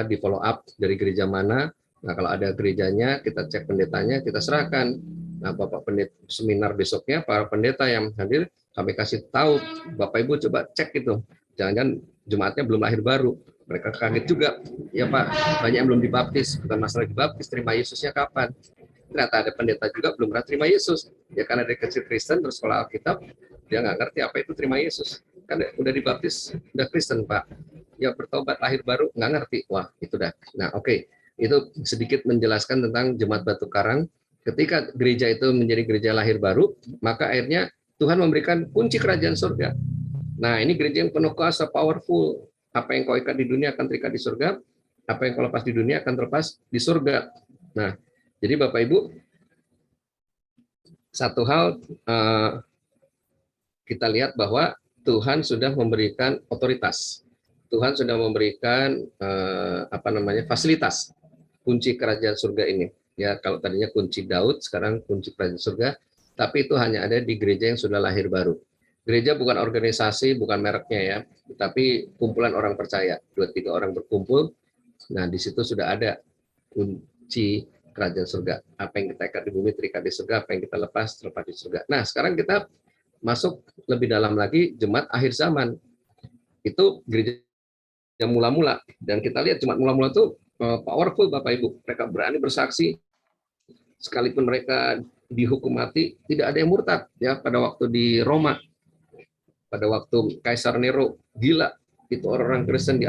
di follow up dari gereja mana. Nah kalau ada gerejanya, kita cek pendetanya, kita serahkan. Nah Bapak pendeta seminar besoknya, para pendeta yang hadir, kami kasih tahu, Bapak Ibu coba cek itu, jangan-jangan jemaatnya belum lahir baru. Mereka kaget juga, ya Pak, banyak yang belum dibaptis, bukan masalah dibaptis, terima Yesusnya kapan? Ternyata ada pendeta juga belum pernah terima Yesus, ya karena dari kecil Kristen, terus sekolah Alkitab, dia nggak ngerti apa itu terima Yesus. Kan udah dibaptis, udah Kristen Pak, ya bertobat lahir baru, nggak ngerti, wah itu dah. Nah oke. Itu sedikit menjelaskan tentang jemaat Batu Karang. Ketika gereja itu menjadi gereja lahir baru, maka akhirnya Tuhan memberikan kunci kerajaan surga. Nah, ini gereja yang penuh kuasa, powerful. Apa yang kau ikat di dunia akan terikat di surga, apa yang kau lepas di dunia akan terlepas di surga. Nah, jadi Bapak Ibu, satu hal kita lihat bahwa Tuhan sudah memberikan otoritas. Tuhan sudah memberikan fasilitas kunci kerajaan surga ini. Ya, kalau tadinya kunci Daud, sekarang kunci kerajaan surga, tapi itu hanya ada di gereja yang sudah lahir baru. Gereja bukan organisasi, bukan mereknya ya, tapi kumpulan orang percaya. 2-3 orang berkumpul, nah di situ sudah ada kunci kerajaan surga. Apa yang kita ikat di bumi terikat di surga, apa yang kita lepas terlepas di surga. Nah, sekarang kita masuk lebih dalam lagi, jemaat akhir zaman. Itu gereja yang mula-mula, dan kita lihat jemaat mula-mula itu powerful Bapak Ibu. Mereka berani bersaksi, sekalipun mereka dihukum mati, tidak ada yang murtad. Ya, pada waktu di Roma, pada waktu Kaisar Nero gila, itu orang-orang Kristen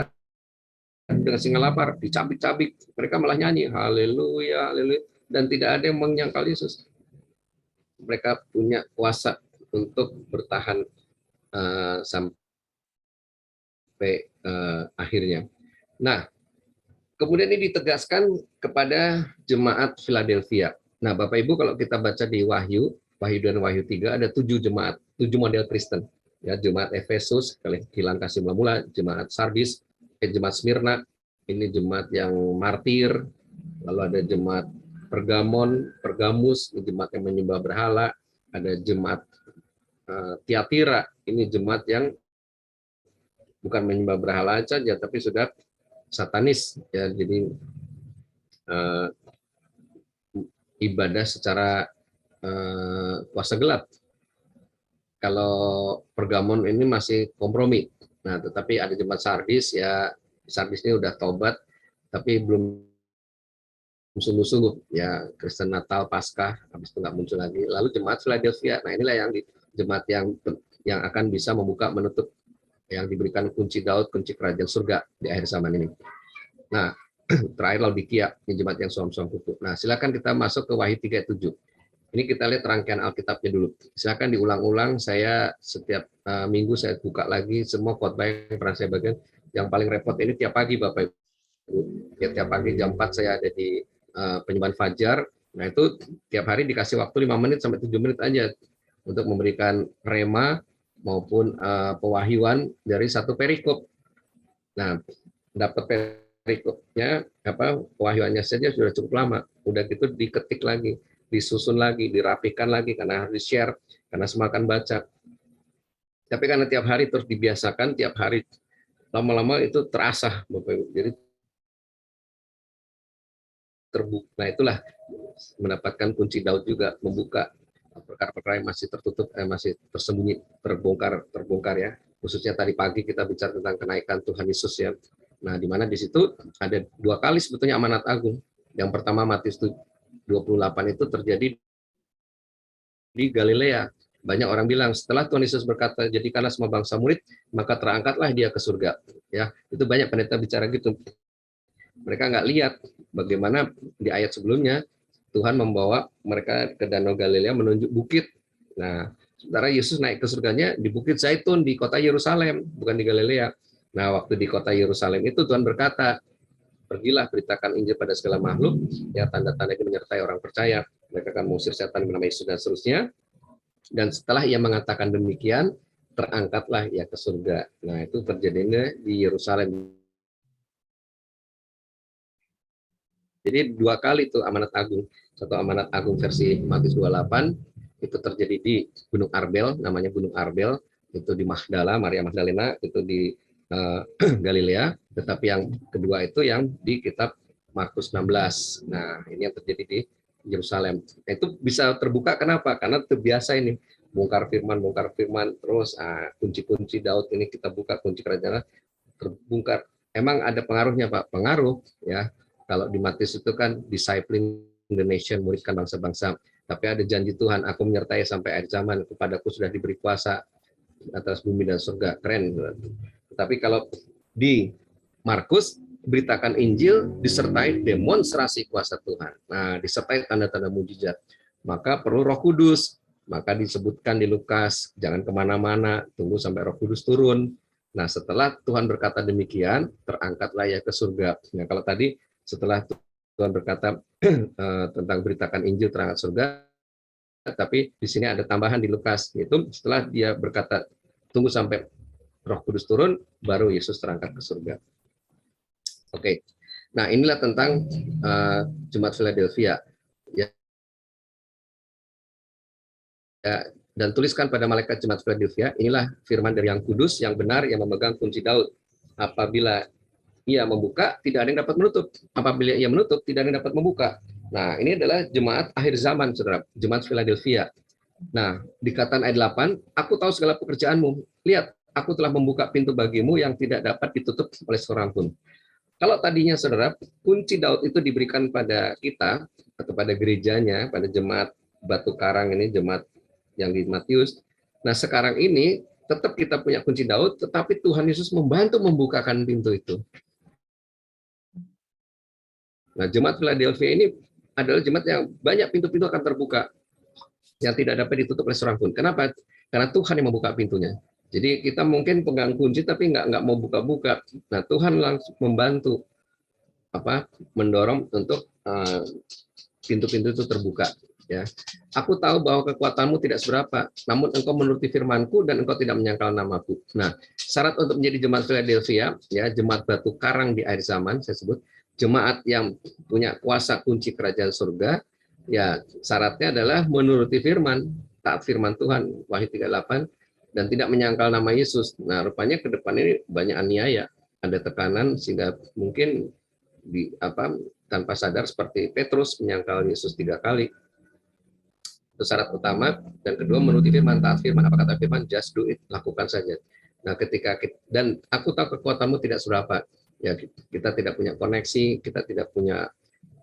dengan singa lapar, dicabik-cabik, mereka malah nyanyi haleluya, haleluya, dan tidak ada yang menyangkal Yesus. Mereka punya kuasa untuk bertahan sampai akhirnya. Nah, kemudian ini ditegaskan kepada jemaat Philadelphia. Nah, Bapak Ibu, kalau kita baca di Wahyu 2 dan Wahyu 3, ada 7 jemaat, 7 model Kristen. Ya, jemaat Efesus, kilang kasih mula-mula, jemaat Sardis, jemaat Smyrna, ini jemaat yang martir, lalu ada jemaat Pergamus, ini jemaat yang menyembah berhala, ada jemaat Tiatira, ini jemaat yang bukan menyembah berhala saja, tapi sudah satanis, ya, jadi ibadah secara kuasa gelap. Kalau Pergamon ini masih kompromi, Nah, tetapi ada jemaat Sardis, ya Sardis ini udah tobat, tapi belum sungguh-sungguh, ya Kristen Natal, Paskah, habis itu nggak muncul lagi. Lalu jemaat Philadelphia, nah inilah yang jemaat yang akan bisa membuka menutup, yang diberikan kunci Daud, kunci kerajaan surga di akhir zaman ini. Nah, terakhir Laodikia, ini jemaat yang suam-suam kuku. Nah, silakan kita masuk ke Wahyu 3:7. Ini kita lihat rangkaian Alkitabnya dulu. Silakan diulang-ulang. Saya setiap minggu saya buka lagi semua khotbah yang pernah saya bagikan. Yang paling repot ini tiap pagi, Bapak Ibu. Ya, tiap pagi jam 4 saya ada di penyembahan fajar. Nah, itu tiap hari dikasih waktu 5 menit sampai 7 menit aja untuk memberikan rema maupun pewahyuan dari satu perikop. Nah, dapat perikopnya, pewahyuannya saja sudah cukup lama. Udah gitu diketik lagi, disusun lagi, dirapikan lagi, karena harus di-share, karena semua akan baca. Tapi karena tiap hari terus dibiasakan, tiap hari lama-lama itu terasa, Bapak Ibu. Jadi terbuka. Nah, itulah mendapatkan kunci Daud juga, membuka perkara-perkara yang masih tertutup, masih tersembunyi, terbongkar ya. Khususnya tadi pagi kita bicara tentang kenaikan Tuhan Yesus ya. Nah, di mana di situ ada 2 kali sebetulnya amanat agung. Yang pertama Matius 28 itu terjadi di Galilea. Banyak orang bilang setelah Tuhan Yesus berkata, jadikanlah semua bangsa murid, maka terangkatlah dia ke surga. Ya, itu banyak pendeta bicara gitu. Mereka nggak lihat bagaimana di ayat sebelumnya Tuhan membawa mereka ke Danau Galilea menunjuk bukit. Nah, sementara Yesus naik ke surganya di Bukit Zaitun di kota Yerusalem, bukan di Galilea. Nah, waktu di kota Yerusalem itu Tuhan berkata, pergilah beritakan Injil pada segala makhluk, ya tanda-tanda ini menyertai orang percaya. Mereka akan mengusir setan di nama Yesus dan seterusnya. Dan setelah ia mengatakan demikian, terangkatlah ia ke surga. Nah, itu terjadinya di Yerusalem. Jadi 2 kali itu amanat agung. Satu amanat agung versi Matius 28, itu terjadi di Gunung Arbel, namanya Gunung Arbel, itu di Magdala, Maria Magdalena, itu di Galilea. Tetapi yang kedua itu yang di kitab Markus 16. Nah, ini yang terjadi di Yerusalem. Itu bisa terbuka kenapa? Karena terbiasa ini bongkar firman, terus kunci-kunci Daud ini kita buka, kunci kerajaan terbongkar. Emang ada pengaruhnya, Pak? Pengaruh ya. Kalau di Matius itu kan discipling the nation, muridkan bangsa-bangsa. Tapi ada janji Tuhan, aku menyertai sampai akhir zaman, kepadaku sudah diberi kuasa atas bumi dan surga. Keren. Tapi kalau di Markus, beritakan Injil disertai demonstrasi kuasa Tuhan. Nah, disertai tanda-tanda mujizat. Maka perlu Roh Kudus. Maka disebutkan di Lukas, jangan kemana-mana, tunggu sampai Roh Kudus turun. Nah, setelah Tuhan berkata demikian, terangkatlah ia ke surga. Nah, kalau tadi setelah Tuhan berkata tentang beritakan Injil terangkat surga, tapi di sini ada tambahan di Lukas, yaitu setelah dia berkata tunggu sampai Roh Kudus turun, baru Yesus terangkat ke surga. Oke. Nah, inilah tentang jemaat Philadelphia. Ya. Dan tuliskan pada malaikat jemaat Philadelphia, inilah firman dari Yang Kudus, yang benar, yang memegang kunci Daud. Apabila ia membuka, tidak ada yang dapat menutup. Apabila ia menutup, tidak ada yang dapat membuka. Nah, ini adalah jemaat akhir zaman, saudara. Jemaat Philadelphia. Nah, dikatakan ayat 8, aku tahu segala pekerjaanmu. Lihat, aku telah membuka pintu bagimu yang tidak dapat ditutup oleh seorang pun. Kalau tadinya, saudara, kunci Daud itu diberikan pada kita, atau pada gerejanya, pada jemaat Batu Karang ini, jemaat yang di Matius. Nah, sekarang ini, tetap kita punya kunci Daud, tetapi Tuhan Yesus membantu membukakan pintu itu. Nah, jemaat Philadelphia ini adalah jemaat yang banyak pintu-pintu akan terbuka yang tidak dapat ditutup oleh seorang pun. Kenapa? Karena Tuhan yang membuka pintunya. Jadi kita mungkin pegang kunci tapi nggak mau buka-buka. Nah, Tuhan langsung membantu mendorong untuk pintu-pintu itu terbuka. Ya, aku tahu bahwa kekuatanmu tidak seberapa, namun engkau menuruti firmanku dan engkau tidak menyangkal namaku. Nah, syarat untuk menjadi jemaat Philadelphia, ya jemaat Batu Karang di akhir zaman, saya sebut jemaat yang punya kuasa kunci kerajaan surga, ya syaratnya adalah menuruti firman, taat firman Tuhan, Wahyu 38, dan tidak menyangkal nama Yesus. Nah, rupanya ke depan ini banyak aniaya, ada tekanan sehingga mungkin tanpa sadar seperti Petrus menyangkal Yesus 3 kali. Itu syarat utama. Dan kedua, menuruti firman, taat firman. Apa kata firman? Just do it, lakukan saja. Nah, dan aku tahu kekuatanmu tidak seberapa. Ya, kita tidak punya koneksi, kita tidak punya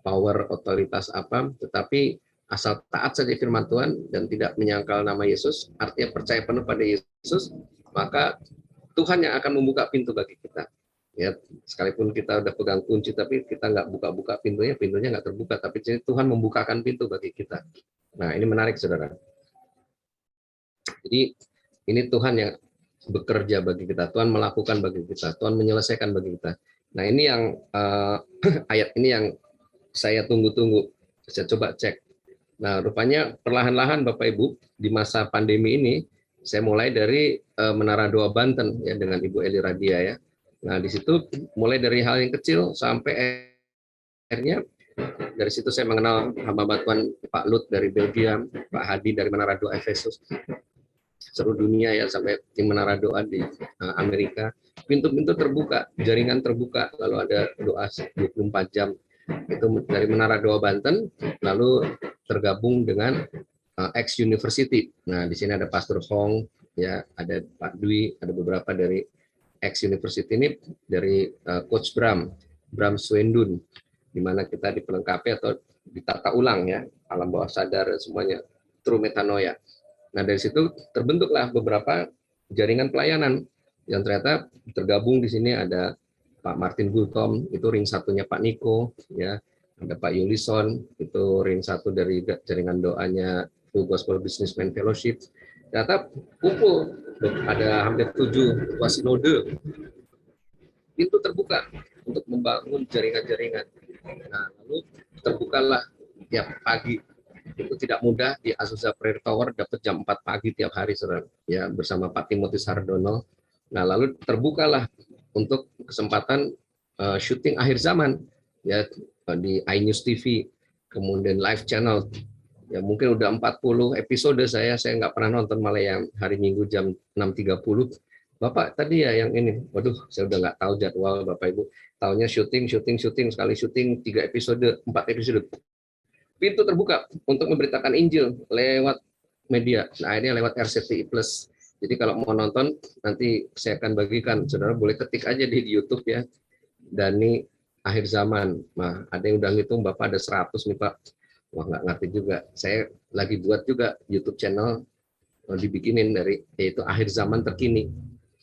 power, otoritas apa, tetapi asal taat saja firman Tuhan dan tidak menyangkal nama Yesus, artinya percaya penuh pada Yesus, maka Tuhan yang akan membuka pintu bagi kita. Ya, sekalipun kita udah pegang kunci, tapi kita nggak buka-buka pintunya nggak terbuka. Tapi Tuhan membukakan pintu bagi kita. Nah, ini menarik, saudara. Jadi ini Tuhan yang bekerja bagi kita, Tuhan melakukan bagi kita, Tuhan menyelesaikan bagi kita. Nah, ini yang ayat ini yang saya tunggu-tunggu. Saya coba cek. Nah, rupanya perlahan-lahan Bapak Ibu di masa pandemi ini, saya mulai dari Menara Doa Banten ya dengan Ibu Eli Radia ya. Nah, di situ mulai dari hal yang kecil sampai akhirnya dari situ saya mengenal hamba Tuhan Pak Lut dari Belgia, Pak Hadi dari Menara Doa Efesus, seluruh dunia ya, sampai di Menara Doa di Amerika. Pintu-pintu terbuka, jaringan terbuka, lalu ada doa 24 jam. Itu dari Menara Doa Banten, lalu tergabung dengan X University. Nah, di sini ada Pastor Hong, ya, ada Pak Dwi, ada beberapa dari X University ini dari Coach Bram Swendun, di mana kita dipelengkapi atau ditata ulang ya, alam bawah sadar semuanya, true metanoia. Nah, dari situ terbentuklah beberapa jaringan pelayanan yang ternyata tergabung di sini. Ada Pak Martin Gultom, itu ring satunya Pak Niko, ya. Ada Pak Yulison, itu ring satu dari jaringan doanya Full Gospel Businessman Fellowship. Ternyata kumpul, ada hampir 7 wasinode. Pintu terbuka untuk membangun jaringan-jaringan. Nah, lalu terbukalah tiap pagi. Itu tidak mudah di Azusa Prayer Tower, dapat jam 4 pagi tiap hari, saudara, ya, bersama Pak Timotius Hardono. Nah, lalu terbukalah untuk kesempatan syuting akhir zaman ya di iNews TV, kemudian live channel. Ya, mungkin udah 40 episode saya nggak pernah nonton, malah yang hari Minggu jam 6.30. Bapak tadi ya yang ini, waduh, saya udah nggak tahu jadwal Bapak Ibu. Taunya syuting, sekali syuting 3 episode, 4 episode. Pintu terbuka untuk memberitakan Injil lewat media. Nah, ini lewat RCTI Plus. Jadi kalau mau nonton, nanti saya akan bagikan. Saudara boleh ketik aja di YouTube ya. Dani akhir zaman. Nah, ada yang udah ngitung, Bapak ada 100 nih Pak. Wah, nggak ngerti juga. Saya lagi buat juga YouTube channel dibikinin dari, yaitu akhir zaman terkini.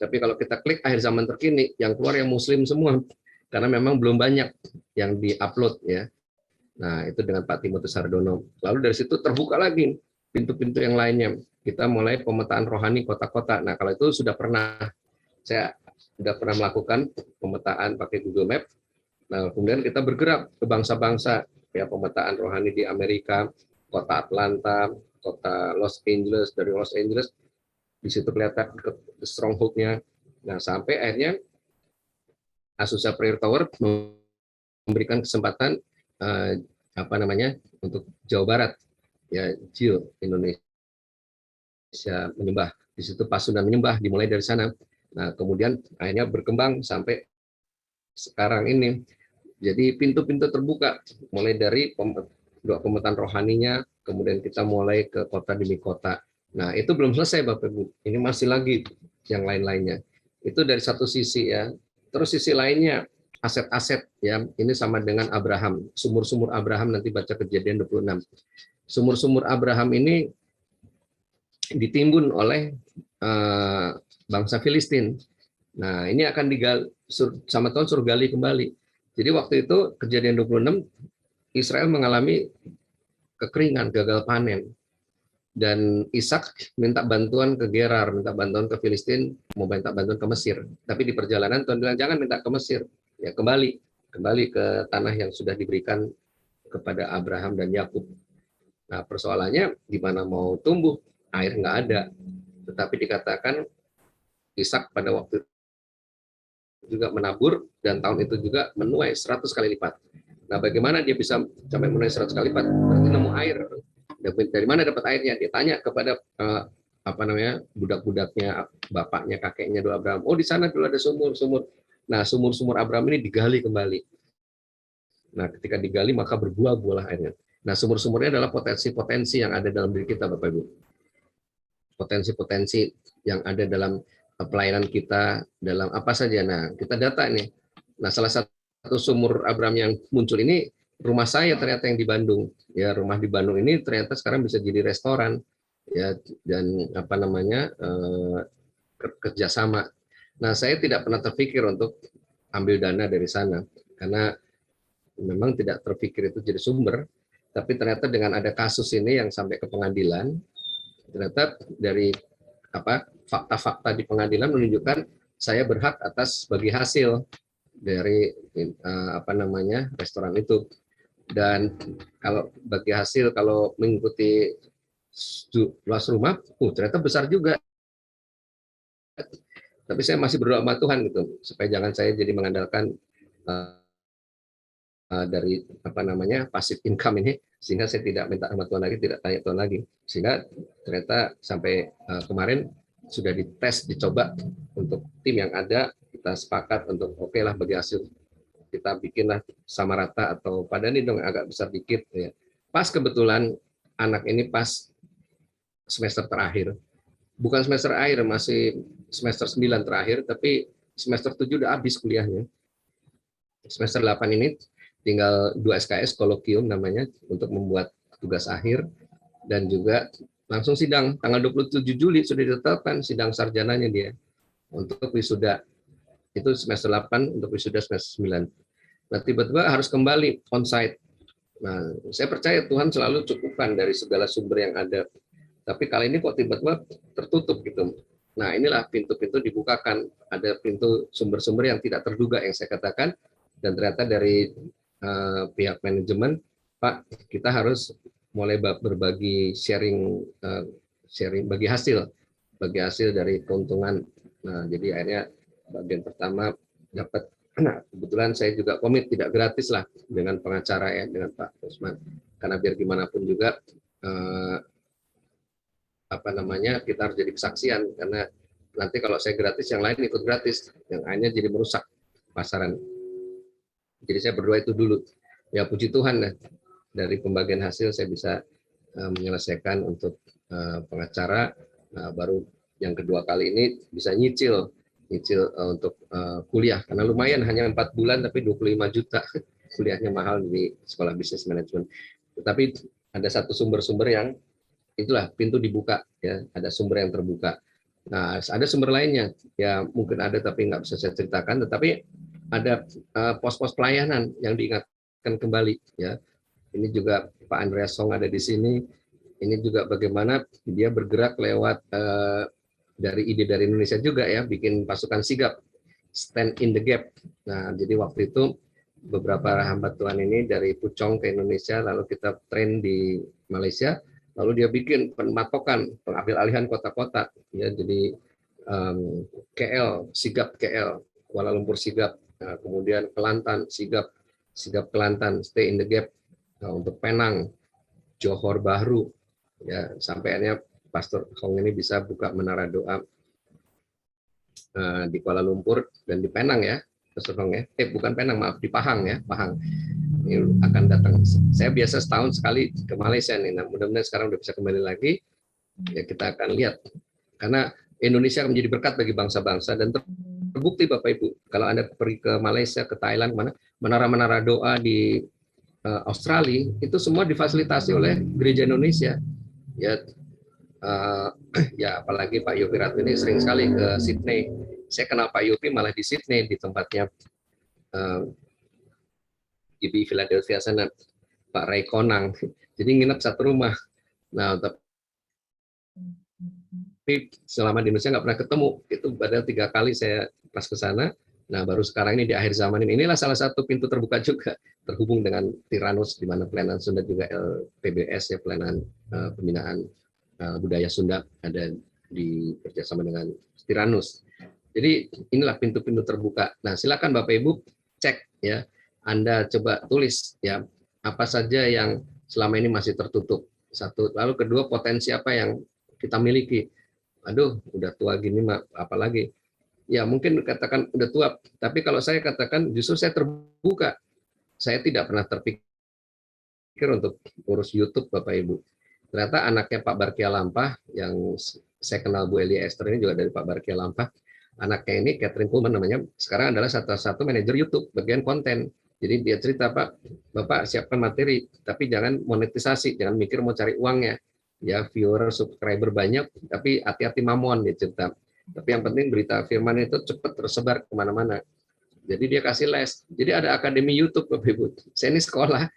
Tapi kalau kita klik akhir zaman terkini, yang keluar yang Muslim semua. Karena memang belum banyak yang di-upload ya. Nah, itu dengan Pak Timotius Hardono. Lalu dari situ terbuka lagi pintu-pintu yang lainnya. Kita mulai pemetaan rohani kota-kota. Nah, kalau itu saya sudah pernah melakukan pemetaan pakai Google Map. Nah, kemudian kita bergerak ke bangsa-bangsa, ya, pemetaan rohani di Amerika, kota Atlanta, kota Los Angeles. Dari Los Angeles di situ kelihatan ke stronghold-nya. Nah, sampai akhirnya Azusa Prayer Tower memberikan kesempatan untuk Jawa Barat, ya, JIL Indonesia menyembah. Di situ Pasundan menyembah, dimulai dari sana. Nah, kemudian akhirnya berkembang sampai sekarang ini. Jadi pintu-pintu terbuka, mulai dari doa pemetaan rohaninya, kemudian kita mulai ke kota demi kota. Nah, itu belum selesai Bapak Ibu. Ini masih lagi yang lain-lainnya. Itu dari satu sisi ya. Terus sisi lainnya, aset-aset ya, ini sama dengan Abraham, sumur-sumur Abraham, nanti baca Kejadian 26. Sumur-sumur Abraham ini ditimbun oleh bangsa Filistin. Nah, ini akan digali sama Tuhan, suruh gali kembali. Jadi waktu itu Kejadian 26 Israel mengalami kekeringan, gagal panen. Dan Ishak minta bantuan ke Gerar, minta bantuan ke Filistin, mau minta bantuan ke Mesir. Tapi di perjalanan Tuhan bilang jangan minta ke Mesir. Ya, kembali ke tanah yang sudah diberikan kepada Abraham dan Yakub. Nah, persoalannya di mana mau tumbuh, air nggak ada. Tetapi dikatakan Ishak pada waktu itu juga menabur, dan tahun itu juga menuai 100 kali lipat. Nah, bagaimana dia bisa sampai menuai 100 kali lipat? Berarti nemu air. Dari mana dapat airnya? Dia tanya kepada budak-budaknya, bapaknya, kakeknya doa Abraham. Oh, di sana dulu ada sumur-sumur. Nah, sumur-sumur Abraham ini digali kembali. Nah, ketika digali maka berbuah-buahlah airnya. Nah, sumur-sumurnya adalah potensi-potensi yang ada dalam diri kita, Bapak Ibu. Potensi-potensi yang ada dalam pelayanan kita dalam apa saja. Nah, kita data nih. Nah, salah satu sumur Abraham yang muncul ini rumah saya ternyata yang di Bandung. Ya, rumah di Bandung ini ternyata sekarang bisa jadi restoran ya, dan apa namanya kerjasama. Nah, saya tidak pernah terpikir untuk ambil dana dari sana karena memang tidak terpikir itu jadi sumber. Tapi ternyata dengan ada kasus ini yang sampai ke pengadilan, ternyata dari fakta-fakta di pengadilan menunjukkan saya berhak atas bagi hasil dari restoran itu. Dan kalau bagi hasil kalau mengikuti luas rumah, ternyata besar juga. Tapi saya masih berdoa sama Tuhan gitu supaya jangan saya jadi mengandalkan dari passive income ini, sehingga saya tidak minta sama Tuhan lagi, tidak tanya Tuhan lagi, sehingga ternyata sampai kemarin sudah dites, dicoba untuk tim yang ada, kita sepakat untuk oke lah bagi hasil kita bikinlah sama rata atau pada ini dong agak besar dikit ya. Pas kebetulan anak ini pas semester terakhir, bukan semester akhir, masih semester 9 terakhir, tapi semester 7 udah habis kuliahnya. Semester 8 ini tinggal 2 SKS kolokium namanya untuk membuat tugas akhir, dan juga langsung sidang tanggal 27 Juli sudah ditetapkan sidang sarjananya dia untuk wisuda. Itu semester 8 untuk wisuda semester 9. Nah, tiba-tiba harus kembali onsite. Nah, saya percaya Tuhan selalu cukupkan dari segala sumber yang ada. Tapi kali ini kok tiba-tiba tertutup gitu. Nah, inilah pintu-pintu dibukakan. Ada pintu sumber-sumber yang tidak terduga yang saya katakan, dan ternyata dari pihak manajemen, Pak, kita harus mulai berbagi sharing bagi hasil dari keuntungan. Nah, jadi akhirnya bagian pertama dapat. Nah, kebetulan saya juga komit tidak gratis lah dengan pengacara ya, dengan Pak Usman, karena biar gimana pun juga kita harus jadi kesaksian, karena nanti kalau saya gratis yang lain ikut gratis, yang lainnya jadi merusak pasaran. Jadi saya berdoa itu dulu. Ya puji Tuhan ya, dari pembagian hasil saya bisa menyelesaikan untuk pengacara. Nah, baru yang kedua kali ini bisa nyicil untuk kuliah, karena lumayan hanya 4 bulan tapi 25 juta kuliahnya mahal di sekolah bisnis manajemen. Tetapi ada satu sumber-sumber yang itulah pintu dibuka ya, ada sumber yang terbuka. Nah, ada sumber lainnya ya mungkin ada tapi nggak bisa saya ceritakan, tetapi ada pos-pos pelayanan yang diingatkan kembali ya. Ini juga Pak Andreas Song ada di sini. Ini juga bagaimana dia bergerak lewat dari ide dari Indonesia juga ya, bikin pasukan sigap, stand in the gap. Nah, jadi waktu itu beberapa hamba Tuhan ini dari Puchong ke Indonesia, lalu kita train di Malaysia, lalu dia bikin pematokan, pengambil alihan kota-kota ya, jadi KL, sigap KL, Kuala Lumpur sigap, nah, kemudian Kelantan sigap Kelantan, stay in the gap. Nah, untuk Penang, Johor Bahru ya, sampai akhirnya Pastor Hong ini bisa buka menara doa di Kuala Lumpur dan di Penang ya, Pastor Hong ya. Bukan Penang, maaf, di Pahang ya, Pahang. Ini akan datang. Saya biasa setahun sekali ke Malaysia nih. Nah, mudah-mudahan sekarang udah bisa kembali lagi. Ya, kita akan lihat. Karena Indonesia akan menjadi berkat bagi bangsa-bangsa, dan terbukti Bapak Ibu, kalau Anda pergi ke Malaysia, ke Thailand, mana menara-menara doa di Australia itu semua difasilitasi oleh Gereja Indonesia. Ya, ya apalagi Pak Yopi Ratu ini sering sekali ke Sydney. Saya kenal Pak Yopi malah di Sydney, di tempatnya di Philadelphia sana, Pak Ray Konang. Jadi nginep satu rumah. Nah, tapi selama di Indonesia nggak pernah ketemu. Itu padahal 3 kali saya pas ke sana. Nah, baru sekarang ini di akhir zaman ini. Inilah salah satu pintu terbuka juga, terhubung dengan Tyrannus, di mana pelayanan Sunda juga LPBS ya, pelayanan pembinaan budaya Sunda ada di kerjasama dengan Tyrannus. Jadi inilah pintu-pintu terbuka. Nah, silakan Bapak Ibu cek ya. Anda coba tulis ya apa saja yang selama ini masih tertutup. Satu, lalu kedua, potensi apa yang kita miliki. Aduh, udah tua gini mah apalagi. Ya mungkin katakan udah tua, tapi kalau saya katakan justru saya terbuka. Saya tidak pernah terpikir untuk urus YouTube Bapak Ibu. Ternyata anaknya Pak Barkia Lampah, yang saya kenal Bu Elia Esther ini juga dari Pak Barkia Lampah, Anaknya ini, Catherine Pullman namanya, sekarang adalah satu manajer YouTube, bagian konten. Jadi dia cerita, Pak, Bapak siapkan materi, tapi jangan monetisasi, jangan mikir mau cari uangnya. Ya, viewer, subscriber banyak, tapi hati-hati mamon, dia cerita. Tapi yang penting berita firman itu cepat tersebar kemana-mana. Jadi dia kasih les. Jadi ada akademi YouTube, Bapak Ibu. Saya ini sekolah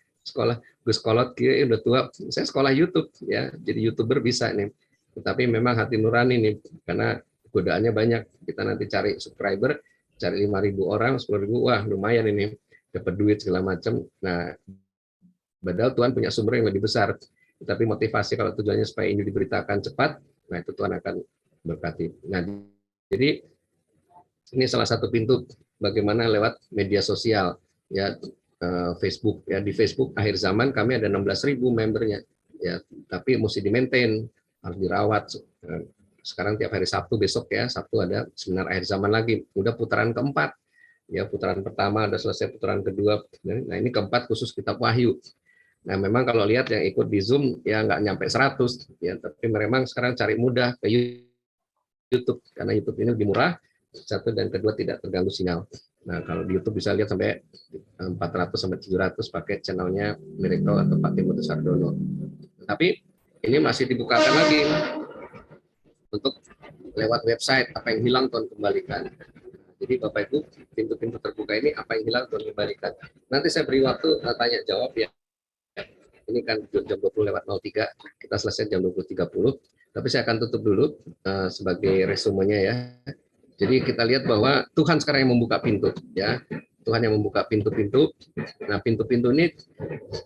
Gus Kolot kira udah tua. Saya sekolah YouTube ya. Jadi YouTuber bisa nih. Tetapi memang hati nurani nih, karena godaannya banyak. Kita nanti cari subscriber, cari 5.000 orang, 10.000, wah lumayan ini, dapat duit segala macam. Nah, padahal Tuhan punya sumber yang lebih besar. Tapi motivasi kalau tujuannya supaya ini diberitakan cepat, nah itu Tuhan akan berkati. Nah, jadi ini salah satu pintu bagaimana lewat media sosial ya, Facebook ya. Di Facebook akhir zaman kami ada 16.000 membernya ya, tapi mesti di-maintain, harus dirawat. Sekarang tiap hari Sabtu, besok ya Sabtu ada seminar akhir zaman lagi, udah putaran keempat ya. Putaran pertama udah selesai, putaran kedua, nah ini keempat khusus kitab Wahyu. Nah memang kalau lihat yang ikut di Zoom ya nggak nyampe 100 ya, tapi memang sekarang cari mudah ke YouTube karena YouTube ini lebih murah, satu, dan kedua tidak terganggu sinyal. Nah kalau di YouTube bisa lihat sampai 400 sampai 700 pakai channelnya Miracle atau Pak Timotius Sardono. Tapi ini masih dibukakan lagi untuk lewat website. Apa yang hilang Tuhan kembalikan. Jadi Bapak Ibu, pintu-pintu terbuka ini apa yang hilang Tuhan kembalikan. Nanti saya beri waktu tanya jawab ya. Ini kan jam 20:03, kita selesai jam 20:30. Tapi saya akan tutup dulu sebagai resumenya ya. Jadi kita lihat bahwa Tuhan sekarang yang membuka pintu ya. Tuhan yang membuka pintu-pintu. Nah, pintu-pintu ini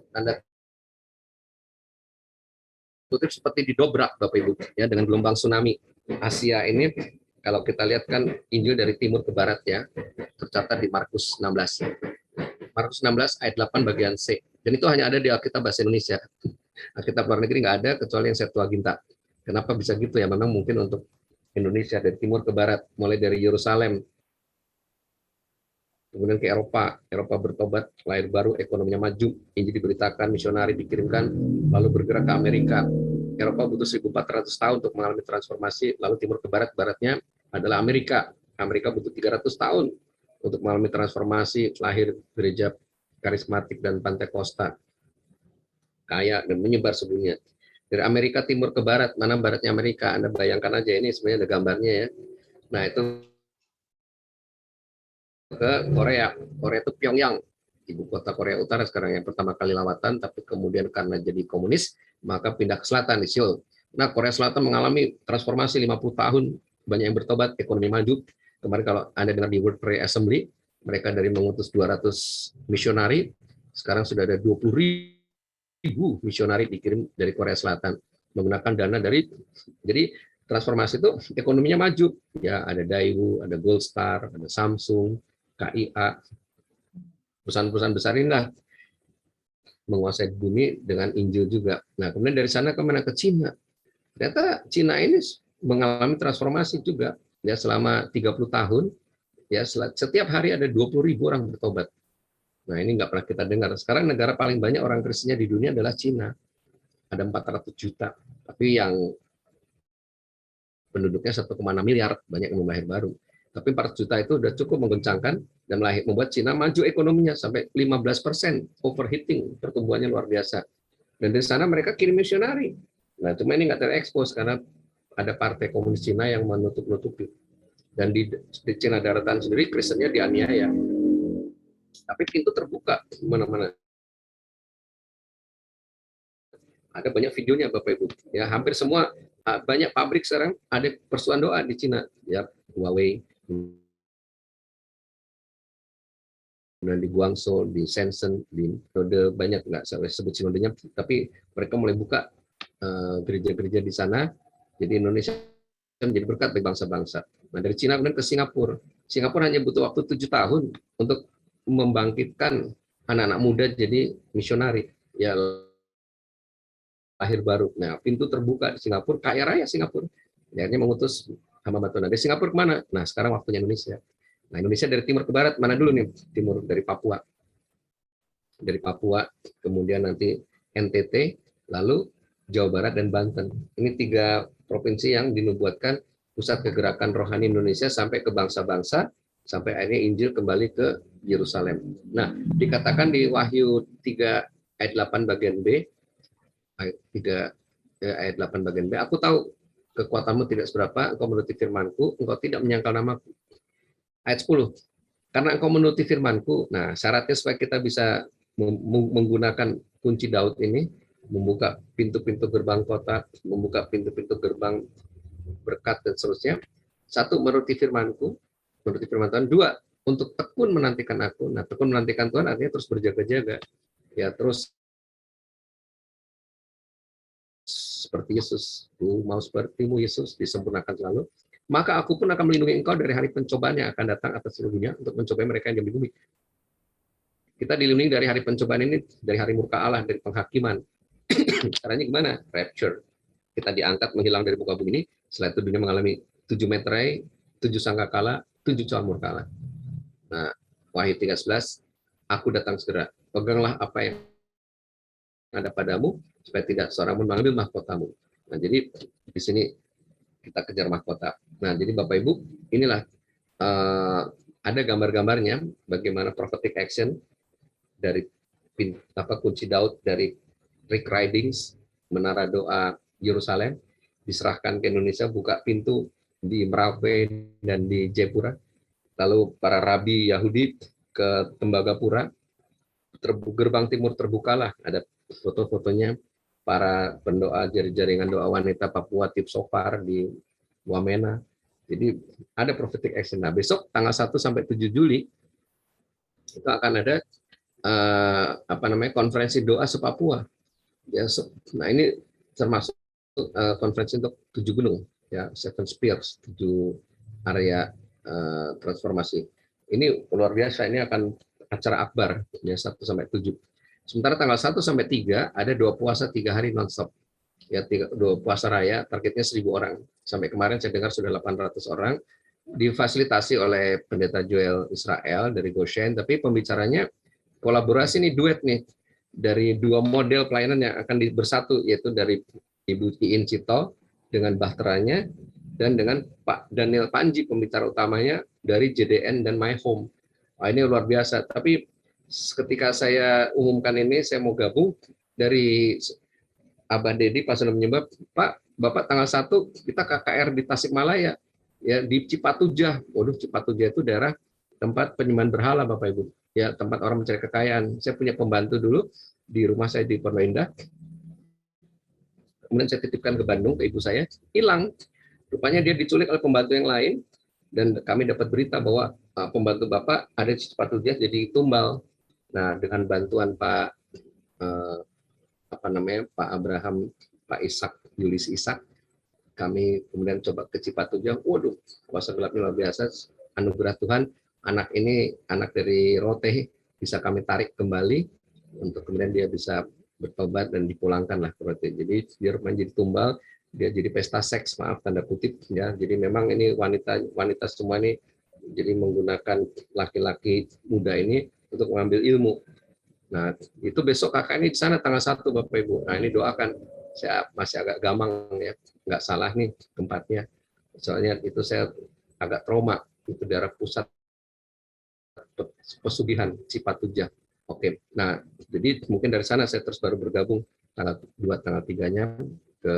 tanda kutip seperti didobrak Bapak Ibu ya, dengan gelombang tsunami. Asia ini kalau kita lihat kan Injil dari timur ke barat ya, tercatat di Markus 16. Markus 16 ayat 8 bagian C. Dan itu hanya ada di Alkitab bahasa Indonesia. Alkitab luar negeri nggak ada kecuali yang Septuaginta. Kenapa bisa gitu ya? Memang mungkin untuk Indonesia dari timur ke barat, mulai dari Yerusalem, kemudian ke Eropa bertobat, lahir baru, ekonominya maju, Injil diberitakan, misionari dikirimkan, lalu bergerak ke Amerika. Eropa butuh 1.400 tahun untuk mengalami transformasi, lalu timur ke barat, baratnya adalah Amerika. Amerika butuh 300 tahun untuk mengalami transformasi, lahir gereja karismatik dan Pantekosta, kaya dan menyebar sedunia. Dari Amerika timur ke barat, mana baratnya Amerika? Anda bayangkan aja, ini sebenarnya ada gambarnya ya. Nah itu ke Korea itu Pyongyang, ibu kota Korea Utara sekarang yang pertama kali lawatan, tapi kemudian karena jadi komunis, maka pindah ke selatan di Seoul. Nah Korea Selatan mengalami transformasi 50 tahun, banyak yang bertobat, ekonomi maju. Kemarin kalau Anda dengar di World Prayer Assembly, mereka dari mengutus 200 misionari, sekarang sudah ada 20.000 misionari dikirim dari Korea Selatan menggunakan dana dari, jadi transformasi itu ekonominya maju ya, ada Daewoo, ada Gold Star, ada Samsung, KIA, perusahaan-perusahaan besar inilah menguasai bumi dengan Injil juga. Nah kemudian dari sana kemana? Ke Cina. Ternyata Cina ini mengalami transformasi juga ya, selama 30 tahun ya, setiap hari ada 20.000 orang bertobat. Nah ini nggak pernah kita dengar. Sekarang negara paling banyak orang Kristennya di dunia adalah Cina, ada 400 juta, tapi yang penduduknya 1,6 miliar, banyak yang lahir baru. Tapi 400 juta itu sudah cukup menggoncangkan dan membuat Cina maju ekonominya sampai 15%, overheating, pertumbuhannya luar biasa. Dan dari sana mereka kirim misionari. Nah cuma ini nggak terekspos karena ada partai komunis Cina yang menutup-nutupi. Dan di Cina daratan sendiri Kristennya dianiaya. Tapi pintu terbuka mana-mana. Ada banyak videonya Bapak Ibu. Ya, hampir semua, banyak pabrik sekarang ada persuan doa di Cina. Ya, Huawei, dan di Guangzhou, di Shenzhen, di Node, banyak, nggak saya sebut sinodenya, tapi mereka mulai buka gereja-gereja di sana. Jadi Indonesia menjadi berkat bagi bangsa-bangsa. Nah dari Cina kemudian ke Singapura. Singapura hanya butuh waktu 7 tahun untuk membangkitkan anak-anak muda jadi misionari. Ya, lahir baru. Nah pintu terbuka di Singapura, kaya raya Singapura. Akhirnya mengutus hamba Tuhan. Dari Singapura kemana? Nah sekarang waktunya Indonesia. Nah Indonesia dari timur ke barat, mana dulu nih? Timur dari Papua. Dari Papua, kemudian nanti NTT, lalu Jawa Barat dan Banten. Ini 3 provinsi yang dinubuatkan pusat kegerakan rohani Indonesia sampai ke bangsa-bangsa, sampai akhirnya Injil kembali ke Yerusalem. Nah, dikatakan di Wahyu 3 ayat 8 bagian B, ayat 3 ayat 8 bagian B, aku tahu kekuatanmu tidak seberapa, engkau menuruti firmanku, engkau tidak menyangkal namaku. Ayat 10, karena engkau menuruti firmanku, nah syaratnya supaya kita bisa menggunakan kunci Daud ini, membuka pintu-pintu gerbang kota, membuka pintu-pintu gerbang berkat dan seterusnya. Satu, menuruti firmanku, menuruti firman Tuhan. Dua, untuk tekun menantikan aku. Nah, tekun menantikan Tuhan artinya terus berjaga-jaga. Ya, terus seperti Yesus, ku mau sepertimu Yesus, disempurnakan selalu. Maka aku pun akan melindungi engkau dari hari pencobaan yang akan datang atas seluruh dunia untuk mencobai mereka yang di bumi. Kita dilindungi dari hari pencobaan ini, dari hari murka Allah, dari penghakiman. Caranya gimana? Rapture. Kita diangkat menghilang dari muka bumi ini, setelah itu dunia mengalami 7 meterai, 7 sangkakala, 7 cawan murka Allah. Nah, Wahyu 3:11, aku datang segera. Peganglah apa yang ada padamu, supaya tidak seorang pun mengambil mahkotamu. Nah, jadi di sini kita kejar mahkota. Nah, jadi Bapak Ibu, inilah ada gambar-gambarnya bagaimana prophetic action dari kunci Daud, dari Rick Ridings, menara doa Yerusalem, diserahkan ke Indonesia, buka pintu di Merauke dan di Jayapura. Lalu para rabi Yahudi ke Tembagapura, gerbang timur terbukalah, ada foto-fotonya para pendoa jaringan doa wanita Papua Tipsofar di Wamena. Jadi ada prophetic action. Nah, besok tanggal 1 sampai 7 Juli itu akan ada konferensi doa se-Papua. Ya, nah ini termasuk konferensi untuk 7 gunung, ya, 7 Spears, 7 area transformasi. Ini luar biasa, ini akan acara akbar ya 1 sampai 7. Sementara tanggal 1 sampai 3 ada 2 puasa 3 hari nonstop. Ya, 2 puasa raya, targetnya 1.000 orang. Sampai kemarin saya dengar sudah 800 orang, difasilitasi oleh Pendeta Joel Israel dari Goshen, tapi pembicaranya kolaborasi nih, duet nih, dari 2 model pelayanan yang akan bersatu, yaitu dari Ibu Iin Cito dengan bahteranya, dan dengan Pak Daniel Panji, pembicara utamanya dari JDN dan My Home. Wah, ini luar biasa. Tapi ketika saya umumkan ini, saya mau gabung dari Abah Dedi pas sudah menyebab, Pak, Bapak tanggal 1 kita KKR di Tasikmalaya, ya, di Cipatujah. Waduh, Cipatujah itu daerah tempat penyembahan berhala, Bapak Ibu. Ya, tempat orang mencari kekayaan. Saya punya pembantu dulu di rumah saya di Pondok Indah. Kemudian saya titipkan ke Bandung ke ibu saya, hilang. Rupanya dia diculik oleh pembantu yang lain, dan kami dapat berita bahwa pembantu Bapak ada di Cipatujah jadi tumbal. Nah, dengan bantuan Pak Pak Abraham, Pak Ishak, Julius Ishak, kami kemudian coba ke Cipatujah. Waduh, kuasa gelapnya luar biasa. Anugerah Tuhan, anak ini anak dari Rote, bisa kami tarik kembali untuk kemudian dia bisa bertobat dan dipulangkan lah ke Rote. Jadi dia menjadi tumbal, dia jadi pesta seks, maaf tanda kutip ya. Jadi memang ini wanita semua ini jadi menggunakan laki-laki muda ini untuk mengambil ilmu. Nah, itu besok kakak ini di sana tanggal 1, Bapak Ibu. Nah, ini doakan. Saya masih agak gamang ya, nggak salah nih tempatnya. Soalnya itu saya agak trauma, itu daerah pusat pesugihan Cipatujah. Oke, nah jadi mungkin dari sana saya terus baru bergabung tanggal 2, tanggal 3-nya ke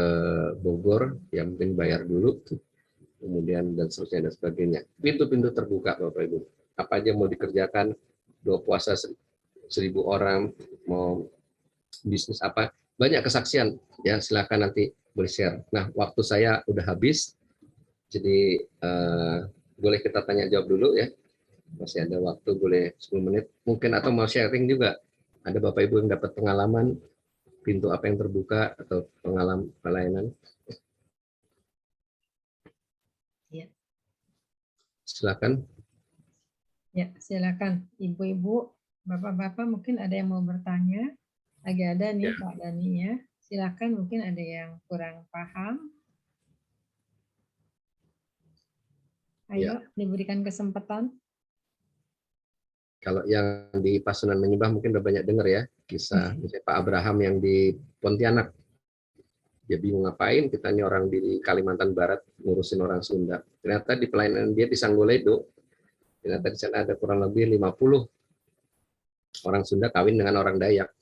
Bogor, ya mungkin bayar dulu, kemudian dan seterusnya dan sebagainya. Pintu-pintu terbuka, Bapak Ibu. Apa aja mau dikerjakan, 2 puasa 1.000 orang, mau bisnis apa, banyak kesaksian, ya silakan nanti boleh share. Nah, waktu saya udah habis, jadi boleh kita tanya jawab dulu ya, masih ada waktu, boleh 10 menit mungkin, atau mau sharing juga, ada Bapak Ibu yang dapat pengalaman, pintu apa yang terbuka atau pengalaman pelayanan. Ya. Silakan. Ya, silakan Ibu-ibu, Bapak-bapak mungkin ada yang mau bertanya. Lagi ada nih Pak Dani ya. Silakan, mungkin ada yang kurang paham. Ayo, diberikan kesempatan. Kalau yang di Pasundan Menyembah mungkin udah banyak dengar ya, kisah misalnya Pak Abraham yang di Pontianak. Dia bingung ngapain, kita ini orang di Kalimantan Barat ngurusin orang Sunda. Ternyata di pelayanan dia di Sanggoledo, ternyata di sana ada kurang lebih 50 orang Sunda kawin dengan orang Dayak.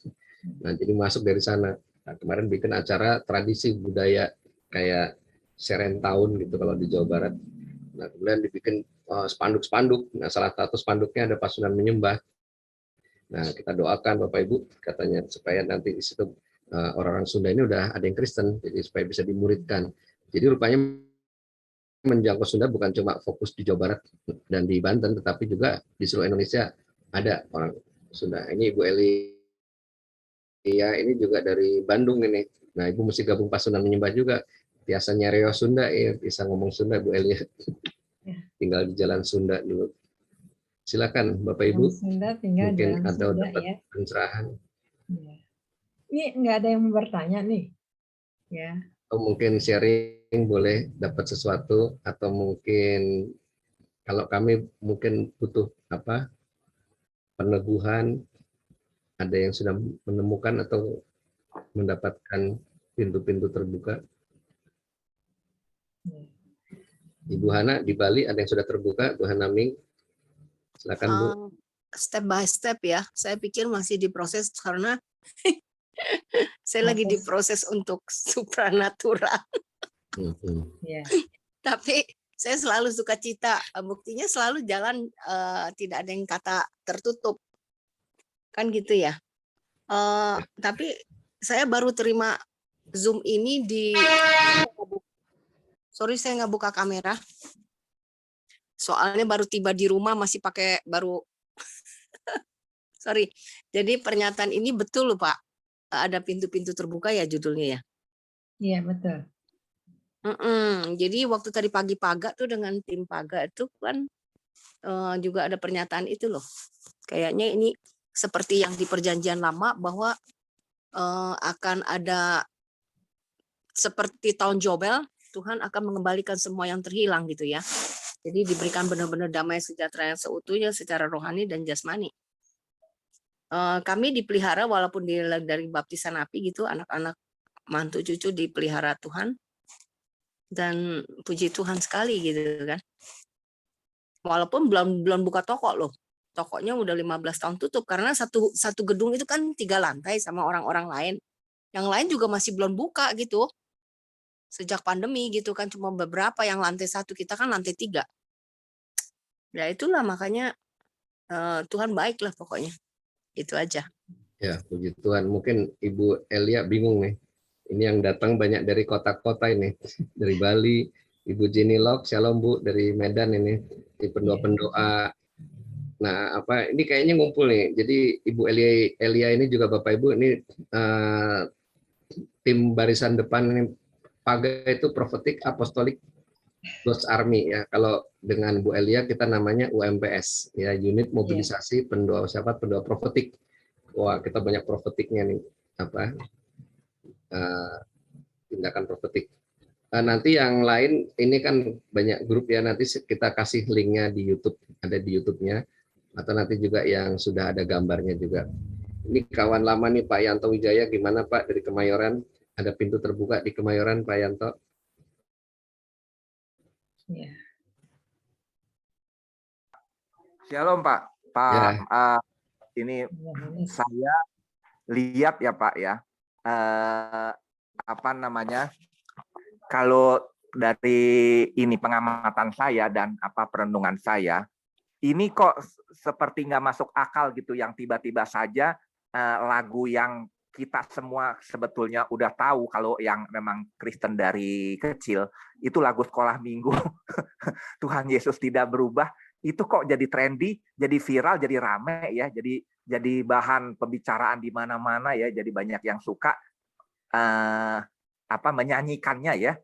Nah, jadi masuk dari sana. Nah, kemarin bikin acara tradisi budaya kayak Serentahun gitu kalau di Jawa Barat. Nah, kemudian dibikin spanduk-spanduk. Nah, salah satu spanduknya ada Pasunan Menyembah. Nah, kita doakan Bapak Ibu, katanya supaya nanti di situ orang-orang Sunda ini udah ada yang Kristen, jadi supaya bisa dimuridkan. Jadi rupanya menjangkau Sunda bukan cuma fokus di Jawa Barat dan di Banten, tetapi juga di seluruh Indonesia ada orang Sunda. Ini Ibu Eli, ya ini juga dari Bandung ini. Nah, Ibu mesti gabung Pasunan Menyembah juga. Biasanya Reo Sunda, ya bisa ngomong Sunda Bu Eli. Tinggal di Jalan Sunda dulu. Silakan Bapak Ibu. Sunda tinggal mungkin Jalan atau Sunda, dapat ya. pencerahan. Ya. Ini nggak ada yang mau bertanya nih, ya. Atau mungkin sharing boleh dapat sesuatu, atau mungkin kalau kami mungkin butuh apa peneguhan, ada yang sudah menemukan atau mendapatkan pintu-pintu terbuka. Ibu Hana di Bali ada yang sudah terbuka, Bu Hana Ming. Silakan Bu. Step by step ya. Saya pikir masih diproses karena saya lagi diproses untuk supranatural. Ya. Tapi saya selalu suka cita. Buktinya selalu jalan tidak ada yang kata tertutup. Kan gitu ya. Tapi saya baru terima Zoom ini di... Sorry, saya nggak buka kamera. Soalnya baru tiba di rumah, masih pakai baru... Sorry. Jadi pernyataan ini betul loh Pak. Ada pintu-pintu terbuka ya judulnya ya? Iya, betul. Jadi waktu tadi pagi Paga tuh dengan tim Paga itu kan juga ada pernyataan itu loh. Kayaknya ini seperti yang di perjanjian lama bahwa akan ada seperti tahun Jobel, Tuhan akan mengembalikan semua yang terhilang gitu ya. Jadi diberikan benar-benar damai sejahtera yang seutuhnya secara rohani dan jasmani. Kami dipelihara walaupun dari baptisan api gitu, anak-anak mantu cucu dipelihara Tuhan. Dan puji Tuhan sekali gitu kan. Walaupun belum buka toko loh. Tokonya udah 15 tahun tutup karena satu gedung itu kan 3 lantai sama orang-orang lain. Yang lain juga masih belum buka gitu. Sejak pandemi gitu kan, cuma beberapa yang lantai 1, kita kan lantai 3. Ya itulah makanya Tuhan baik lah pokoknya. Itu aja. Ya, puji Tuhan. Mungkin Ibu Elia bingung nih. Ini yang datang banyak dari kota-kota ini. Dari Bali, Ibu Jenny Lok, Shalom Bu, dari Medan ini. Di pendoa-pendoa. Nah, ini kayaknya ngumpul nih. Jadi Ibu Elia ini juga Bapak Ibu ini tim barisan depan ini. Paga itu Prophetic Apostolic God's Army ya. Kalau dengan Bu Elia kita namanya UMPS ya, Unit Mobilisasi Pendoa Prophetic. Wah, kita banyak prophetiknya nih. Tindakan prophetik. Nanti yang lain ini kan banyak grup ya, nanti kita kasih linknya di YouTube, ada di YouTube-nya, atau nanti juga yang sudah ada gambarnya juga. Ini kawan lama nih Pak Yanto Wijaya, gimana Pak dari Kemayoran? Ada pintu terbuka di Kemayoran Pak Yanto? Ya. Shalom Pak. Ya. Ini saya lihat ya Pak ya. Kalau dari ini pengamatan saya dan perenungan saya, ini kok seperti nggak masuk akal gitu, yang tiba-tiba saja lagu yang kita semua sebetulnya udah tahu kalau yang memang Kristen dari kecil itu lagu sekolah minggu. Tuhan Yesus tidak berubah, itu kok jadi trendy, jadi viral, jadi rame ya, jadi bahan pembicaraan di mana-mana ya, jadi banyak yang suka menyanyikannya ya.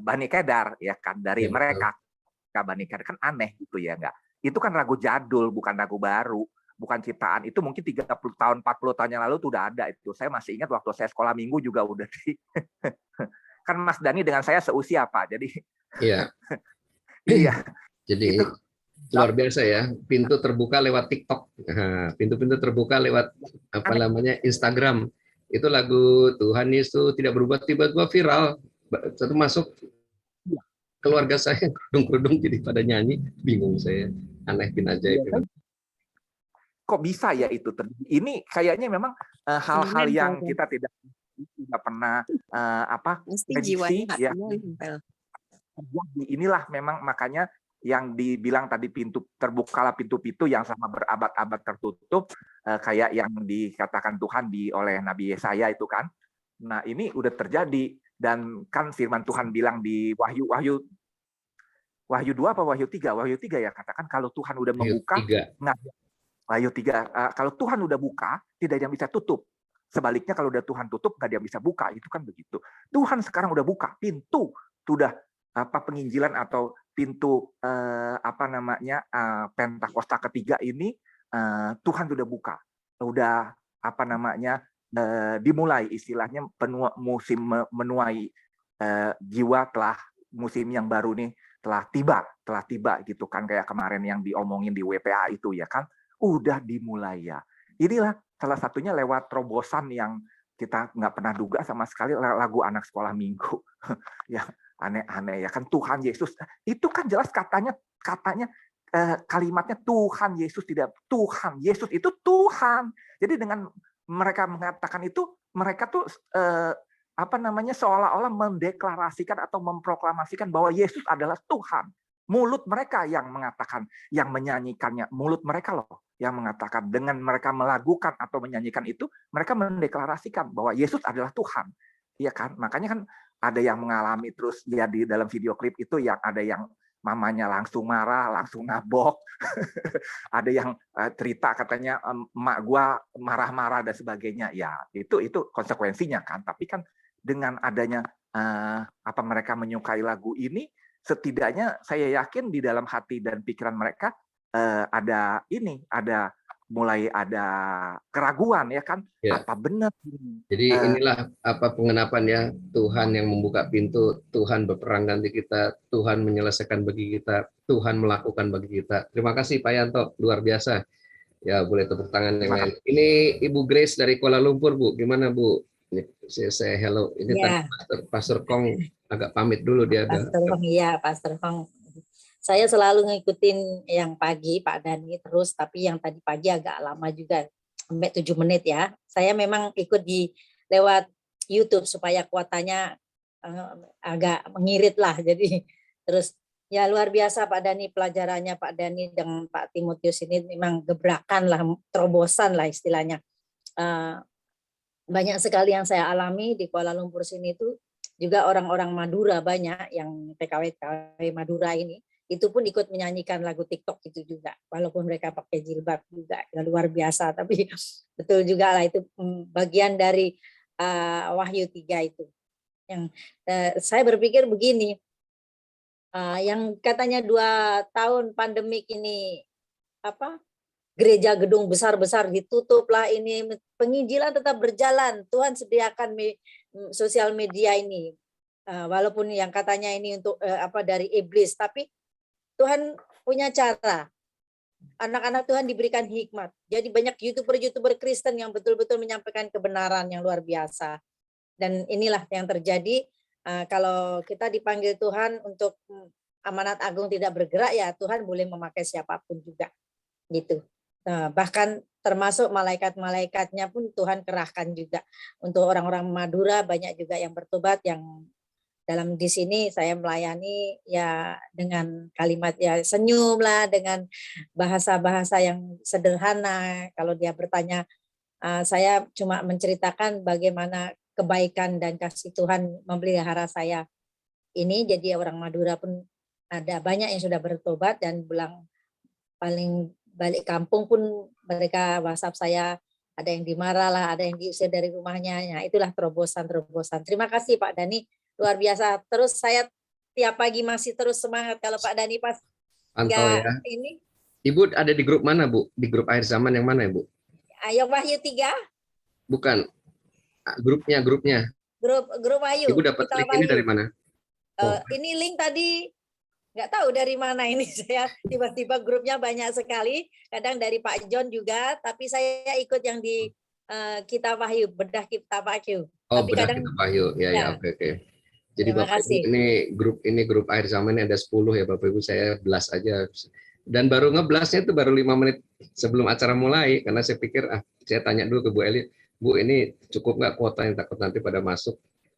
Bani Kedar ya kan, dari mereka Bani Kedar kan aneh gitu ya, enggak. Itu kan lagu jadul, bukan lagu baru, bukan ciptaan. Itu mungkin 30 tahun, 40 tahun yang lalu tuh udah ada itu. Saya masih ingat waktu saya sekolah minggu juga udah di kan Mas Dani dengan saya seusia Pak. Jadi iya. Iya. Jadi itu luar biasa ya, pintu terbuka lewat TikTok. Pintu-pintu terbuka lewat Instagram. Itu lagu Tuhan Yesus tidak berubah, tiba-tiba viral. Satu masuk keluarga saya kerudung-kerudung jadi pada nyanyi, bingung saya, aneh bin ajaib. Iya kan? Kok bisa ya itu terjadi? Ini kayaknya memang hal-hal yang kita tidak pernah prediksi ya. Inilah memang makanya yang dibilang tadi terbukalah pintu-pintu yang selama berabad-abad tertutup, kayak yang dikatakan Tuhan oleh Nabi Yesaya itu kan. Nah ini udah terjadi, dan kan firman Tuhan bilang di Wahyu 2 apa Wahyu 3? Wahyu 3 ya, katakan kalau Tuhan udah membuka, Wahyu 3, kalau Tuhan udah buka, tidak ada yang bisa tutup. Sebaliknya kalau udah Tuhan tutup, nggak ada yang bisa buka, itu kan begitu. Tuhan sekarang udah buka pintu, sudah penginjilan atau pintu Pentakosta ketiga ini, Tuhan sudah buka, udah dimulai istilahnya musim menuai jiwa, telah musim yang baru nih telah tiba gitu kan, kayak kemarin yang diomongin di WPA itu ya kan, udah dimulai ya. Inilah salah satunya lewat terobosan yang kita nggak pernah duga sama sekali, lagu anak sekolah minggu ya, aneh-aneh ya kan. Tuhan Yesus itu kan jelas katanya kalimatnya Tuhan Yesus, tidak Tuhan Yesus itu Tuhan. Jadi dengan mereka mengatakan itu, mereka tuh seolah-olah mendeklarasikan atau memproklamasikan bahwa Yesus adalah Tuhan. Mulut mereka yang mengatakan, yang menyanyikannya, mulut mereka loh yang mengatakan. Dengan mereka melakukan atau menyanyikan itu, mereka mendeklarasikan bahwa Yesus adalah Tuhan. Iya kan? Makanya kan ada yang mengalami terus ya di dalam video klip itu, yang ada yang mamanya langsung marah, langsung nabok. Ada yang cerita katanya emak gua marah-marah dan sebagainya. Ya, itu konsekuensinya kan. Tapi kan dengan adanya mereka menyukai lagu ini, setidaknya saya yakin di dalam hati dan pikiran mereka mulai ada keraguan ya kan, ya. Apa benar ini? Jadi inilah pengenapan ya, Tuhan yang membuka pintu, Tuhan berperang ganti kita, Tuhan menyelesaikan bagi kita, Tuhan melakukan bagi kita. Terima kasih Pak Yanto, luar biasa. Ya boleh tepuk tangan yang lain. Ini Ibu Grace dari Kuala Lumpur, Bu. Gimana Bu? Saya hello. Ini ya. Tadi Pastor Kong agak pamit dulu dia. Pastor Kong. Saya selalu ngikutin yang pagi Pak Dhani terus, tapi yang tadi pagi agak lama juga, sampai 7 menit ya. Saya memang ikut lewat YouTube supaya kuotanya agak mengirit lah. Jadi terus ya luar biasa Pak Dhani, pelajarannya Pak Dhani dengan Pak Timotius ini memang gebrakan lah, terobosan lah istilahnya. Banyak sekali yang saya alami di Kuala Lumpur sini itu, juga orang-orang Madura banyak yang PKW Madura ini, itu pun ikut menyanyikan lagu TikTok itu juga, walaupun mereka pakai jilbab juga, ya luar biasa. Tapi betul juga lah, itu bagian dari Wahyu 3 itu. Yang saya berpikir begini, yang katanya 2 tahun pandemik ini gereja gedung besar-besar ditutup lah, ini penginjilan tetap berjalan. Tuhan sediakan sosial media ini, walaupun yang katanya ini untuk dari iblis, tapi Tuhan punya cara. Anak-anak Tuhan diberikan hikmat. Jadi banyak YouTuber Kristen yang betul-betul menyampaikan kebenaran yang luar biasa. Dan inilah yang terjadi kalau kita dipanggil Tuhan untuk amanat agung tidak bergerak, ya Tuhan boleh memakai siapapun juga. Gitu. Bahkan termasuk malaikat-malaikatnya pun Tuhan kerahkan juga. Untuk orang-orang Madura banyak juga yang bertobat, yang dalam di sini saya melayani ya dengan kalimat ya senyum lah, dengan bahasa-bahasa yang sederhana. Kalau dia bertanya, saya cuma menceritakan bagaimana kebaikan dan kasih Tuhan memelihara saya ini. Jadi orang Madura pun ada banyak yang sudah bertobat, dan paling balik kampung pun mereka WhatsApp saya, ada yang dimarah lah, ada yang diusir dari rumahnya. Nah, itulah terobosan. Terima kasih Pak Dhani. Luar biasa. Terus saya tiap pagi masih terus semangat kalau Pak Dhani pas ya. Ini. Ibu ada di grup mana, Bu? Di grup Akhir Zaman yang mana, Bu? Ayo Wahyu 3. Bukan. Grupnya. Grup Wahyu. Ibu dapat link ini dari mana? Ini link tadi nggak tahu dari mana ini. Saya tiba-tiba grupnya banyak sekali. Kadang dari Pak John juga, tapi saya ikut yang di Kita Wahyu, bedah kita Wahyu. Oh, Tapi bedah kadang kita Wahyu. Ya, ya, oke. Jadi terima Bapak Ibu, kasih. ini grup akhir zaman ini ada 10 ya Bapak Ibu, saya blast aja. Dan baru ngeblastnya itu baru 5 menit sebelum acara mulai, karena saya pikir saya tanya dulu ke Bu Eli, Bu ini cukup nggak kuota yang takut nanti pada masuk.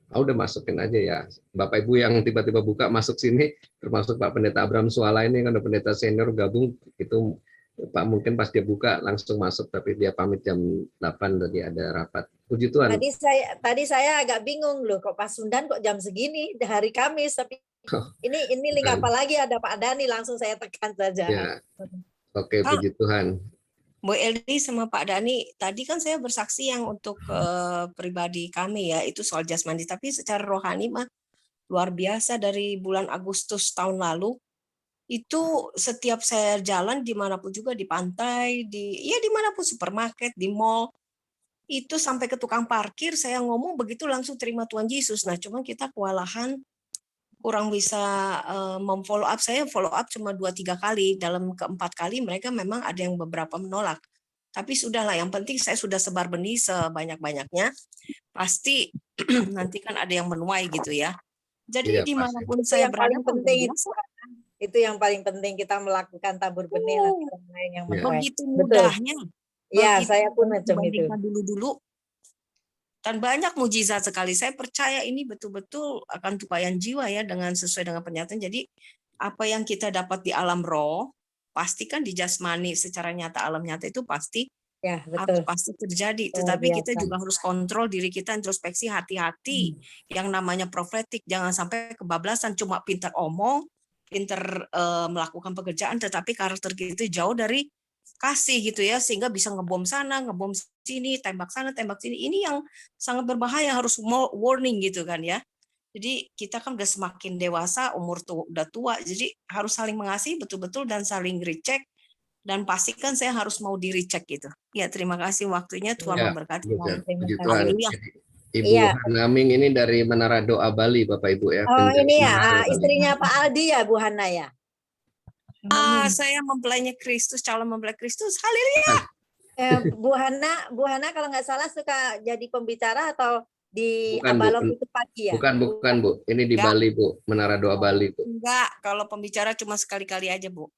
Udah masukin aja ya. Bapak Ibu yang tiba-tiba buka masuk sini, termasuk Pak Pendeta Abraham Suala ini kan udah pendeta senior gabung, itu Pak mungkin pas dia buka langsung masuk, tapi dia pamit jam 8 tadi ada rapat. Puji Tuhan. Tadi saya agak bingung loh, kok Pak Sundan kok jam segini hari Kamis, tapi ini link apa lagi ada Pak Dani, langsung saya tekan saja. Ya. Oke, puji Tuhan. Bu Eli sama Pak Dani, tadi kan saya bersaksi yang untuk pribadi kami ya, itu soal jasmani, tapi secara rohani mah luar biasa. Dari bulan Agustus tahun lalu, itu setiap saya jalan dimanapun juga, di pantai, dimanapun, supermarket, di mall, itu sampai ke tukang parkir, saya ngomong begitu langsung terima Tuhan Yesus. Nah, cuman kita kewalahan, kurang bisa memfollow up. Saya follow up cuma 2-3 kali. Dalam keempat kali mereka memang ada yang beberapa menolak. Tapi sudahlah, yang penting saya sudah sebar benih sebanyak-banyaknya. Pasti nanti kan ada yang menuai gitu ya. Jadi dimanapun saya berada, itu yang paling penting, kita melakukan tabur benih nanti orang lain yang menuai. Begitu mudahnya. Iya, saya pun macam itu. Dulu-dulu. Dan banyak mujizat sekali. Saya percaya ini betul-betul akan tumpahan jiwa ya, dengan sesuai dengan pernyataan. Jadi apa yang kita dapat di alam roh, pasti kan di jasmani secara nyata, alam nyata itu pasti ya, betul. Pasti terjadi. Tetapi kita juga harus kontrol diri kita, introspeksi, hati-hati. Yang namanya profetik, jangan sampai kebablasan, cuma pintar omong, pintar melakukan pekerjaan, tetapi karakter kita jauh dari kasih gitu ya, sehingga bisa ngebom sana, ngebom sini, tembak sana, tembak sini. Ini yang sangat berbahaya, harus warning gitu kan ya. Jadi kita kan udah semakin dewasa, umur udah tua, jadi harus saling mengasihi betul-betul dan saling recheck, dan pastikan saya harus mau di recheck gitu. Ya, terima kasih waktunya, Tuhan memberkati. Puji Tuhan. Ibu Hanaming ini dari Menara Doa Bali, Bapak Ibu ya. Oh, ini ya, istrinya Pak Aldi ya, Bu Hana ya. Saya mempelainya Kristus, calon mempelai Kristus. Haleluya. Bu Hana kalau nggak salah suka jadi pembicara atau di Abalon itu pagi ya? Bukan Bu. Ini di Bali Bu, Menara Doa Bali Bu. Enggak, kalau pembicara cuma sekali-kali aja Bu.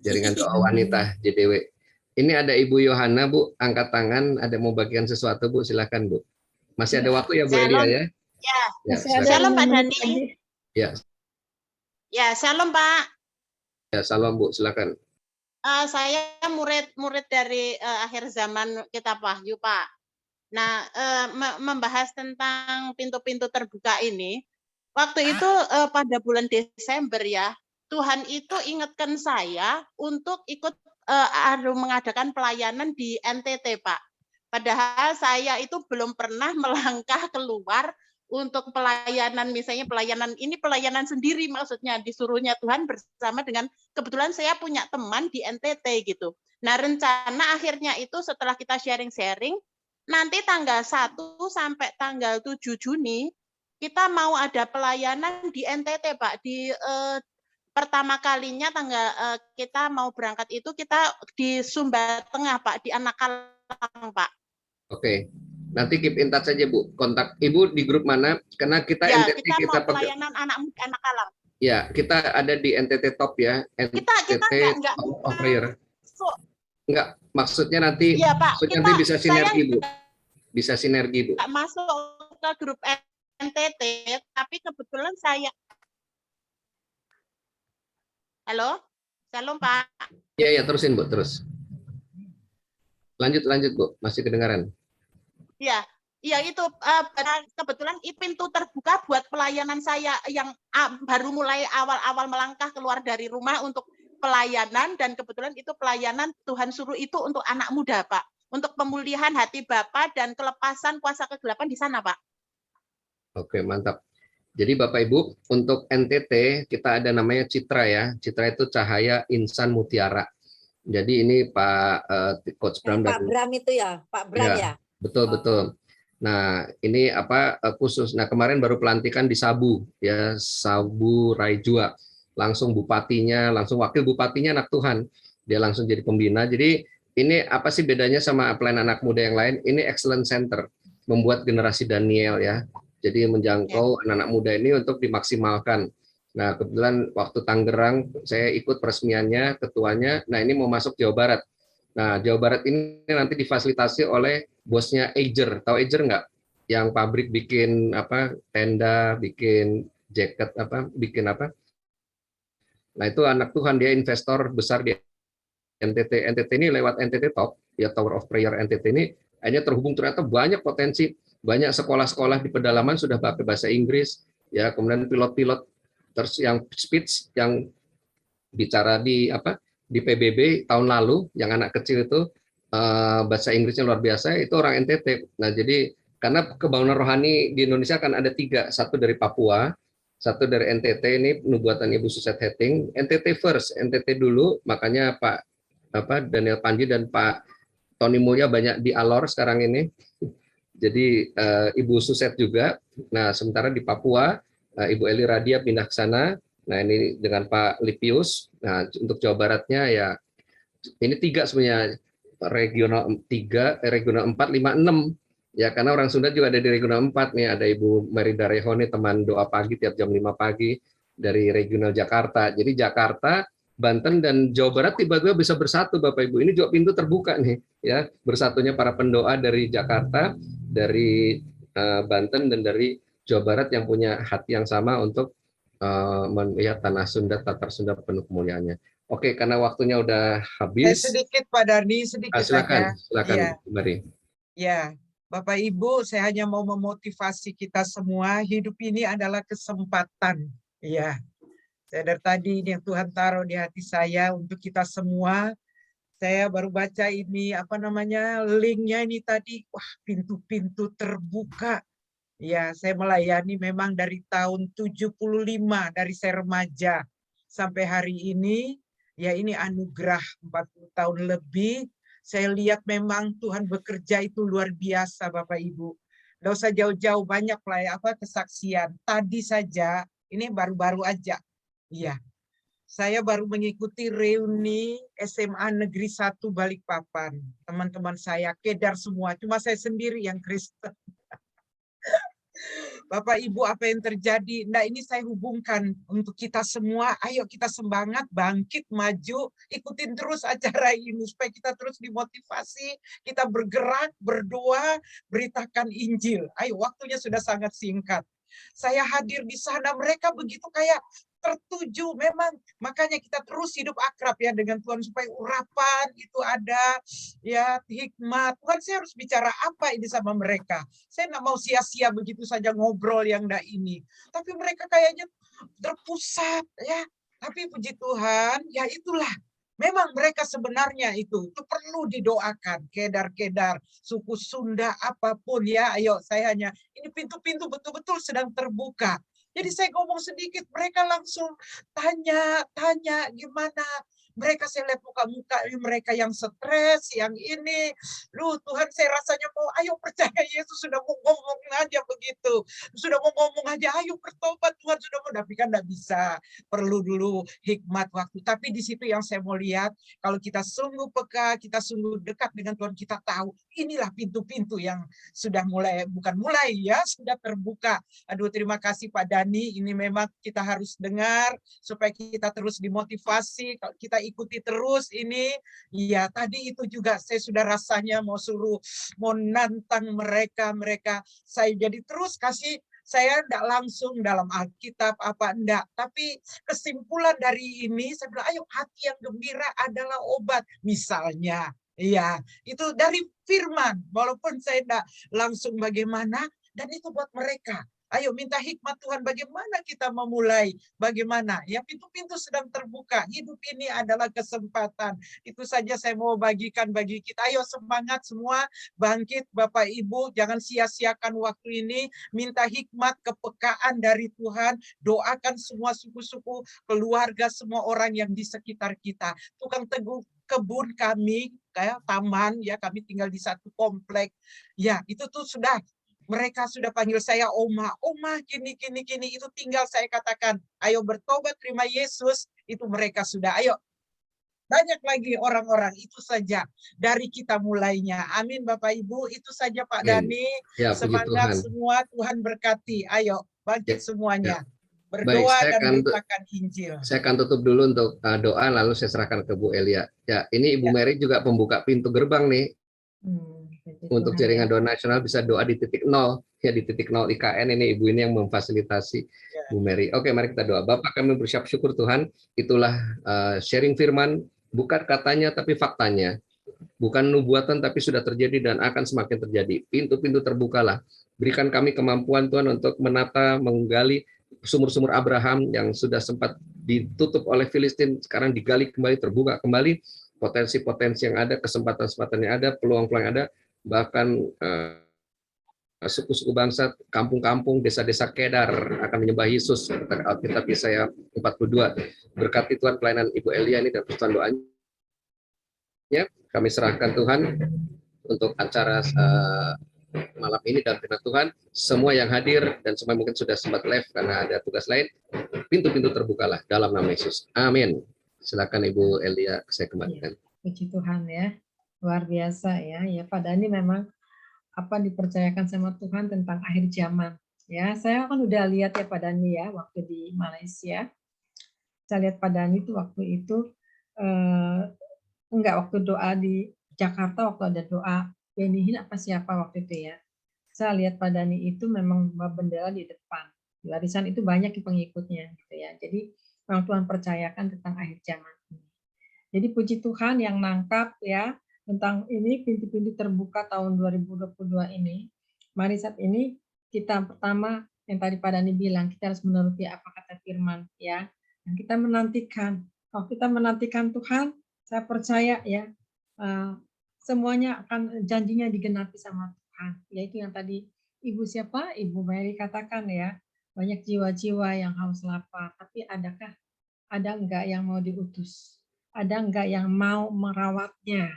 Jaringan Doa Wanita JDW. Ini ada Ibu Yohana Bu, angkat tangan, ada mau bagian sesuatu Bu, silakan Bu. Masih ada waktu ya Bu Elia ya? Ya. Shalom Pak Dani. Ya. Ya, shalom Pak. Ya, salam Bu, silakan. Saya murid dari akhir zaman Kitab Wahyu, Pak. Nah, membahas tentang pintu-pintu terbuka ini, waktu itu pada bulan Desember ya, Tuhan itu ingatkan saya untuk ikut mengadakan pelayanan di NTT, Pak. Padahal saya itu belum pernah melangkah keluar untuk pelayanan, misalnya pelayanan sendiri, maksudnya disuruhnya Tuhan bersama dengan, kebetulan saya punya teman di NTT gitu. Nah, rencana akhirnya itu setelah kita sharing-sharing, nanti tanggal 1 sampai tanggal 7 Juni, kita mau ada pelayanan di NTT, Pak. Di pertama kalinya kita mau berangkat itu kita di Sumba Tengah, Pak, di Anakalang, Pak. Oke. Nanti keep in touch saja Bu. Kontak Ibu di grup mana? Karena kita ya, NTT kita mau pelayanan anak Alam. Ya, kita ada di NTT Top ya. NTT enggak of Prayer. Enggak, maksudnya nanti ya, Pak, nanti bisa sinergi Bu. Bisa sinergi Bu. Masuk ke grup NTT, tapi kebetulan saya. Halo? Shalom Pak. Ya, terusin Bu, terus. Lanjut Bu, masih kedengaran. Ya itu kebetulan pintu terbuka buat pelayanan saya yang baru mulai awal-awal melangkah keluar dari rumah untuk pelayanan, dan kebetulan itu pelayanan Tuhan suruh itu untuk anak muda, Pak. Untuk pemulihan hati Bapak dan kelepasan kuasa kegelapan di sana, Pak. Oke, mantap. Jadi Bapak Ibu, untuk NTT kita ada namanya Citra ya. Citra itu Cahaya Insan Mutiara. Jadi ini Pak Coach Bram Pak Bram itu ya, Pak Bram ya. Betul. Nah, ini khusus. Nah, kemarin baru pelantikan di Sabu ya, Sabu Raijua. Langsung bupatinya, langsung wakil bupatinya anak Tuhan. Dia langsung jadi pembina. Jadi Ini apa sih bedanya sama pelayanan anak muda yang lain? Ini Excellence Center, membuat generasi Daniel ya. Jadi menjangkau anak-anak muda ini untuk dimaksimalkan. Nah, kebetulan waktu Tangerang saya ikut peresmiannya, ketuanya. Nah, ini mau masuk Jawa Barat. Nah, Jawa Barat ini nanti difasilitasi oleh bosnya Ager. Tahu Ager nggak? Yang pabrik bikin apa? Tenda, bikin jaket apa? Bikin apa? Nah, itu anak Tuhan, dia investor besar di NTT. NTT ini lewat NTT Talk, ya Tower of Prayer NTT ini hanya terhubung, ternyata banyak potensi, banyak sekolah-sekolah di pedalaman sudah pakai bahasa Inggris, ya kemudian pilot-pilot terus yang speech yang bicara di apa di PBB tahun lalu, yang anak kecil itu bahasa Inggrisnya luar biasa, itu orang NTT. Nah jadi karena kebangunan rohani di Indonesia kan ada 3, satu dari Papua, satu dari NTT, ini nubuatan Ibu Suset Hetting, NTT first, NTT dulu, makanya Pak Daniel Panji dan Pak Tony Mulya banyak di Alor sekarang ini. Jadi Ibu Suset juga. Nah sementara di Papua Ibu Eli Radia pindah ke sana. Nah ini dengan Pak Lipius. Nah untuk Jawa Baratnya ya ini 3 sebenarnya, regional 3, regional 4, 5, 6. Ya karena orang Sunda juga ada di regional 4 nih, ada Ibu Merida Rehoni, teman doa pagi tiap jam 5 pagi dari regional Jakarta. Jadi Jakarta, Banten dan Jawa Barat tiba-tiba bisa bersatu Bapak Ibu. Ini juga pintu terbuka nih ya, bersatunya para pendoa dari Jakarta, dari Banten dan dari Jawa Barat yang punya hati yang sama untuk melihat tanah Sunda, Tatar Sunda penuh kemuliaannya. Oke, karena waktunya udah habis. Sedikit Pak Darni, sedikit silakan, saja. silakan, Ya. Mari. Ya, Bapak Ibu, saya hanya mau memotivasi kita semua. Hidup ini adalah kesempatan. Ya. Saya dari tadi ini yang Tuhan taruh di hati saya untuk kita semua. Saya baru baca ini apa namanya linknya ini tadi. Wah, pintu-pintu terbuka. Ya, saya melayani memang dari tahun 75 dari saya remaja sampai hari ini. Ya, ini anugerah 40 tahun lebih. Saya lihat memang Tuhan bekerja itu luar biasa Bapak Ibu. Nggak usah jauh-jauh, banyak lah kesaksian. Tadi saja, ini baru-baru aja. Iya, saya baru mengikuti reuni SMA Negeri 1 Balikpapan. Teman-teman saya kedar semua, cuma saya sendiri yang Kristen. Bapak Ibu, apa yang terjadi? Nah, ini saya hubungkan untuk kita semua. Ayo kita semangat, bangkit, maju, ikutin terus acara ini supaya kita terus dimotivasi, kita bergerak, berdoa, beritakan Injil. Ayo, waktunya sudah sangat singkat. Saya hadir di sana, mereka begitu kayak tertuju memang, makanya kita terus hidup akrab ya dengan Tuhan supaya urapan itu ada, ya hikmat. Tuhan, saya harus bicara apa ini sama mereka. Saya nggak mau sia-sia begitu saja ngobrol yang enggak ini. Tapi mereka kayaknya terpusat ya. Tapi puji Tuhan, ya itulah. Memang mereka sebenarnya itu perlu didoakan. Kedar-kedar, suku Sunda, apapun ya. Ayo, saya hanya, ini pintu-pintu betul-betul sedang terbuka. Jadi saya ngomong sedikit, mereka langsung tanya gimana. Mereka saya lihat muka-muka mereka yang stres, yang ini. Lu Tuhan, saya rasanya mau, ayo percaya Yesus, sudah mau ngomong aja begitu. Sudah mau ngomong aja, ayo bertobat Tuhan, sudah mau. Tapi kan enggak bisa. Perlu dulu hikmat waktu. Tapi di situ yang saya mau lihat, kalau kita sungguh peka, kita sungguh dekat dengan Tuhan, kita tahu inilah pintu-pintu yang sudah mulai, bukan mulai ya, sudah terbuka. Aduh, terima kasih Pak Dani. Ini memang kita harus dengar supaya kita terus dimotivasi. Kalau kita ikuti terus ini, ya tadi itu juga saya sudah rasanya mau suruh, mau nantang mereka saya jadi terus kasih. Saya enggak langsung dalam Alkitab apa enggak, tapi kesimpulan dari ini saya bilang, ayo hati yang gembira adalah obat. Misalnya, iya, itu dari firman, walaupun saya enggak langsung bagaimana, dan itu buat mereka. Ayo minta hikmat Tuhan, bagaimana kita memulai, bagaimana. Ya pintu-pintu sedang terbuka, hidup ini adalah kesempatan. Itu saja saya mau bagikan bagi kita. Ayo semangat semua, bangkit Bapak Ibu, jangan sia-siakan waktu ini. Minta hikmat, kepekaan dari Tuhan, doakan semua suku-suku, keluarga, semua orang yang di sekitar kita. Tukang teguh kebun kami, kayak taman, ya kami tinggal di satu komplek. Ya itu tuh sudah, mereka sudah panggil saya Oma, gini, itu tinggal saya katakan, ayo bertobat, terima Yesus, itu mereka sudah, ayo, banyak lagi orang-orang. Itu saja dari kita mulainya. Amin Bapak Ibu, itu saja Pak Dani. Ya, Semangat Tuhan. semua, Tuhan berkati. Ayo bangkit semuanya. Baik, Berdoa dan beritakan Injil. Saya akan tutup dulu untuk doa, lalu saya serahkan ke Bu Elia. Ya, ini Ibu Mary juga pembuka pintu gerbang nih. Untuk jaringan doa nasional bisa doa di titik nol. Ya, di titik nol IKN ini Ibu ini yang memfasilitasi Bu Mary. Oke, mari kita doa. Bapak, kami berucap syukur Tuhan. Itulah sharing firman, bukan katanya tapi faktanya. Bukan nubuatan tapi sudah terjadi dan akan semakin terjadi. Pintu-pintu terbukalah. Berikan kami kemampuan Tuhan untuk menata, menggali sumur-sumur Abraham yang sudah sempat ditutup oleh Filistin, sekarang digali kembali, terbuka kembali, potensi-potensi yang ada, kesempatan-kesempatan yang ada, peluang-peluang yang ada, bahkan suku-suku bangsa, kampung-kampung, desa-desa Kedar akan menyembah Yesus, kata Alkitab Yesaya 42. Berkati Tuhan pelayanan Ibu Elia ini dan pertuan doanya, kami serahkan Tuhan untuk acara malam ini dan firman Tuhan, semua yang hadir dan semua mungkin sudah sempat live karena ada tugas lain, pintu-pintu terbukalah dalam nama Yesus. Amin. Silakan Ibu Elia, saya kembalikan. Puji Tuhan ya, luar biasa ya. Ya Pak Dani memang apa dipercayakan sama Tuhan tentang akhir zaman. Ya, saya kan udah lihat ya Pak Dani ya waktu di Malaysia. Saya lihat Pak Dani itu waktu itu enggak waktu doa di Jakarta, waktu ada doa Benihin apa siapa waktu itu ya. Saya lihat Pak Dani itu memang bawa bendera di depan. Di warisan itu banyak pengikutnya gitu ya. Jadi memang Tuhan percayakan tentang akhir zaman ini. Jadi puji Tuhan yang nangkap ya tentang ini pintu-pintu terbuka tahun 2022 ini. Mari saat ini kita pertama yang tadi Pak Dani bilang kita harus menuruti apa kata firman ya. Dan kita menantikan. Kalau kita menantikan Tuhan, saya percaya ya semuanya akan janjinya digenapi sama Tuhan. Yaitu yang tadi Ibu siapa? Ibu Mary katakan ya, banyak jiwa-jiwa yang haus lapar. Tapi ada enggak yang mau diutus? Ada enggak yang mau merawatnya?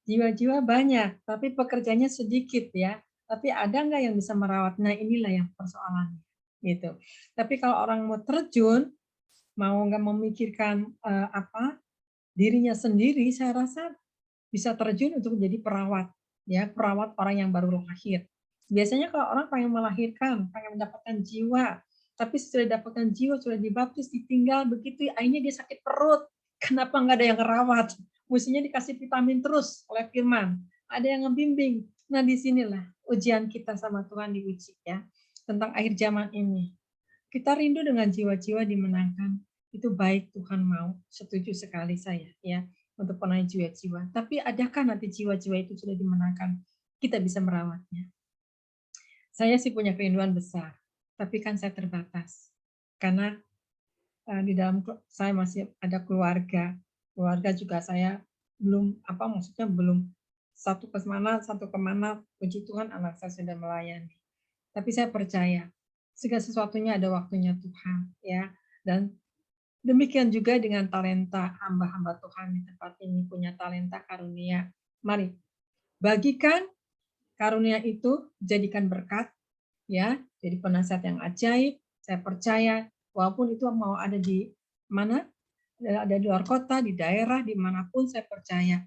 Jiwa-jiwa banyak, tapi pekerjaannya sedikit ya. Tapi ada enggak yang bisa merawat? Nah inilah yang persoalannya. Gitu. Tapi kalau orang mau terjun, mau enggak memikirkan dirinya sendiri, saya rasa bisa terjun untuk menjadi perawat, ya perawat orang yang baru lahir. Biasanya kalau orang pengen melahirkan, pengen mendapatkan jiwa, tapi setelah dapatkan jiwa sudah dibaptis, ditinggal begitu, akhirnya dia sakit perut. Kenapa nggak ada yang ngerawat? Mestinya dikasih vitamin terus oleh firman. Ada yang ngebimbing. Nah disinilah ujian kita sama Tuhan diuji ya tentang akhir zaman ini. Kita rindu dengan jiwa-jiwa dimenangkan. Itu baik Tuhan mau. Setuju sekali saya ya. Untuk penuhi jiwa-jiwa. Tapi adakah nanti jiwa-jiwa itu sudah dimenangkan? Kita bisa merawatnya. Saya sih punya kerinduan besar, tapi kan saya terbatas. Karena di dalam saya masih ada keluarga. Keluarga juga saya belum belum satu kemana, puji Tuhan anak saya sudah melayani. Tapi saya percaya segala sesuatunya ada waktunya Tuhan ya. Dan demikian juga dengan talenta hamba-hamba Tuhan di tempat ini punya talenta karunia. Mari bagikan karunia itu, jadikan berkat, ya. Jadi penasihat yang ajaib. Saya percaya, walaupun itu mau ada di mana, ada di luar kota, di daerah, dimanapun saya percaya,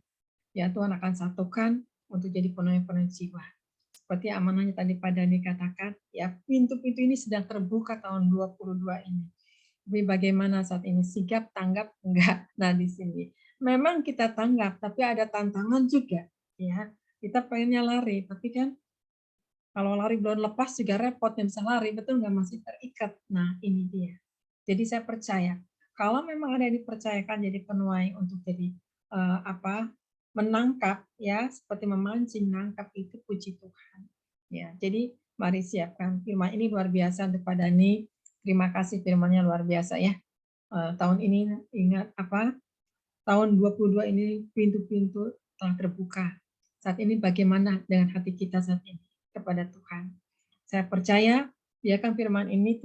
ya Tuhan akan satukan untuk jadi penuh jiwa. Seperti amanahnya tadi Pak Dani katakan, ya pintu-pintu ini sedang terbuka tahun 2022 ini. Tapi bagaimana saat ini sigap, tanggap, enggak? Nah di sini memang kita tanggap, tapi ada tantangan juga, ya. Kita pengennya lari, tapi kan kalau lari belum lepas juga repot, yang bisa lari betul nggak masih terikat. Nah ini dia. Jadi saya percaya kalau memang ada yang dipercayakan jadi penuai untuk jadi menangkap, ya seperti memancing, nangkap itu puji Tuhan. Ya, jadi mari siapkan firman ini luar biasa untuk Pak Dani. Terima kasih firman-Nya luar biasa ya. Tahun ini ingat tahun 22 ini pintu-pintu telah terbuka. Saat ini bagaimana dengan hati kita saat ini kepada Tuhan. Saya percaya biarkan firman ini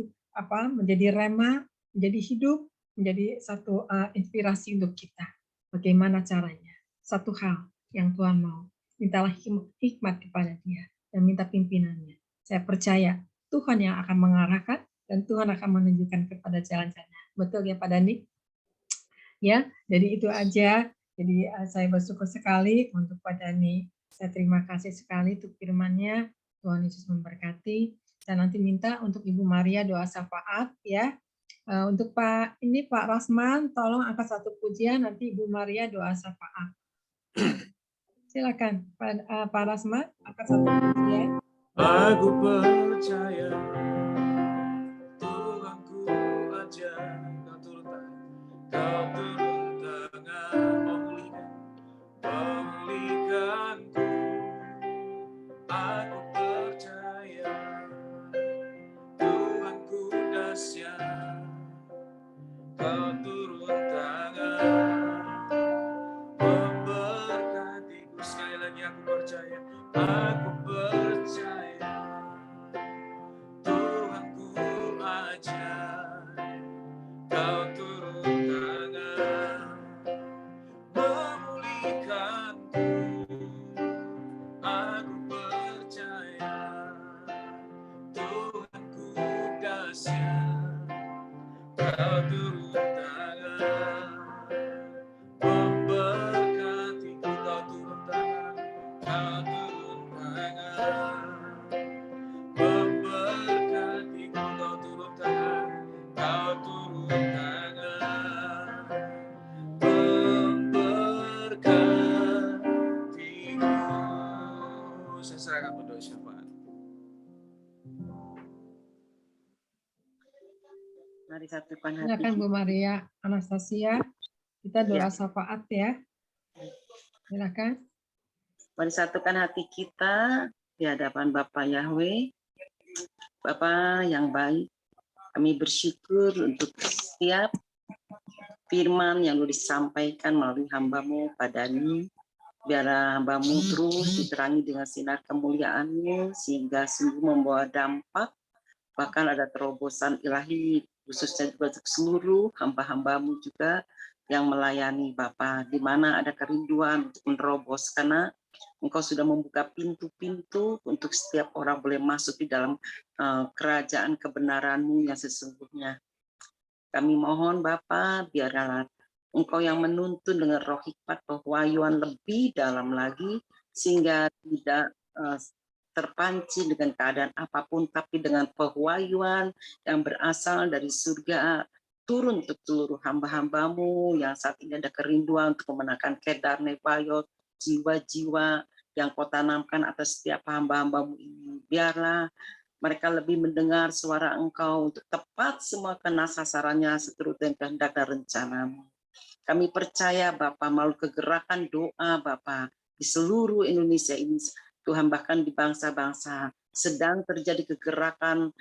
menjadi rema, menjadi hidup, menjadi satu inspirasi untuk kita. Bagaimana caranya? Satu hal yang Tuhan mau. Mintalah hikmat kepada Dia dan minta pimpinannya. Saya percaya Tuhan yang akan mengarahkan dan Tuhan akan menunjukkan kepada jalan-jalan. Betul ya Pak Dani? Ya, jadi itu aja. Jadi saya bersyukur sekali untuk Pak Dhani. Saya terima kasih sekali untuk firman-Nya. Tuhan Yesus memberkati. Saya nanti minta untuk Ibu Maria doa syafaat ya. Untuk Pak Rasman, tolong angkat satu pujian, nanti Ibu Maria doa syafaat. Silakan Pak Rasman, angkat satu pujian. Aku percaya Tuhanku aja, kau turun tangan memulihkanku. Aku percaya Tuhanku dahsyat, kau turun tangan memberkatiku. Sekali lagi aku percaya Tuhanku ajaib, kau turun tangan memulihkanku. Aku percaya Tuhanku dahsyat, kau turun tangan memberkatiku. Kau turun tangan, kau turun tangan memberkatiku. Kau turun tangan, kau turun tangan memberkatiku. Saya serahkan berdoa syafaat. Mari satukan hati. Silakan Bu Maria Anastasia. Kita doa syafaat ya. Silakan. Mari satukan hati kita di hadapan Bapa Yahweh. Bapa yang baik, kami bersyukur untuk setiap firman yang disampaikan melalui hamba-Mu Pak Dhani. Biarlah hamba-Mu terus diterangi dengan sinar kemuliaan-Mu sehingga sungguh membawa dampak, bahkan ada terobosan ilahi khususnya untuk seluruh hamba-hamba-Mu juga yang melayani Bapa, di mana ada kerinduan untuk menerobos, karena Engkau sudah membuka pintu-pintu untuk setiap orang boleh masuk di dalam kerajaan kebenaran-Mu yang sesungguhnya. Kami mohon Bapa, biarlah Engkau yang menuntun dengan roh hikmat pewahyuan lebih dalam lagi, sehingga tidak terpancing dengan keadaan apapun, tapi dengan pewahyuan yang berasal dari surga turun untuk seluruh hamba-hamba-Mu yang saat ini ada kerinduan untuk memenangkan Kedar Nebayot, jiwa-jiwa yang Kau tanamkan atas setiap hamba-hamba-Mu ini. Biarlah mereka lebih mendengar suara Engkau untuk tepat semua kena sasarannya seturut dengan kehendak dan rencana-Mu. Kami percaya Bapa, melalui kegerakan doa Bapa di seluruh Indonesia ini, Tuhan, bahkan di bangsa-bangsa sedang terjadi kegerakan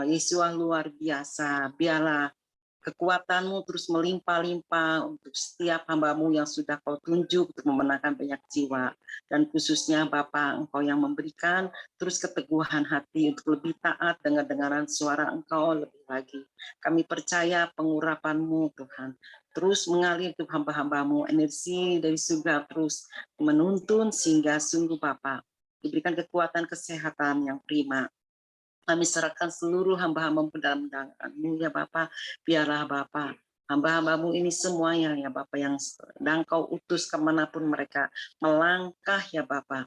Yesus luar biasa. Biarlah kekuatan-Mu terus melimpah-limpah untuk setiap hamba-Mu yang sudah Kau tunjuk untuk memenangkan banyak jiwa. Dan khususnya Bapa, Engkau yang memberikan terus keteguhan hati untuk lebih taat dengar-dengaran suara Engkau lebih lagi. Kami percaya pengurapan-Mu Tuhan terus mengalir ke hamba-hamba-Mu, energi dari surga terus menuntun sehingga sungguh Bapa diberikan kekuatan kesehatan yang prima. Kami serahkan seluruh hamba-hamba-Mu dalam tangan-Mu ya Bapa. Biarlah Bapa, hamba-hamba-Mu ini semuanya ya Bapa yang sedang Kau utus kemanapun mereka melangkah ya Bapa.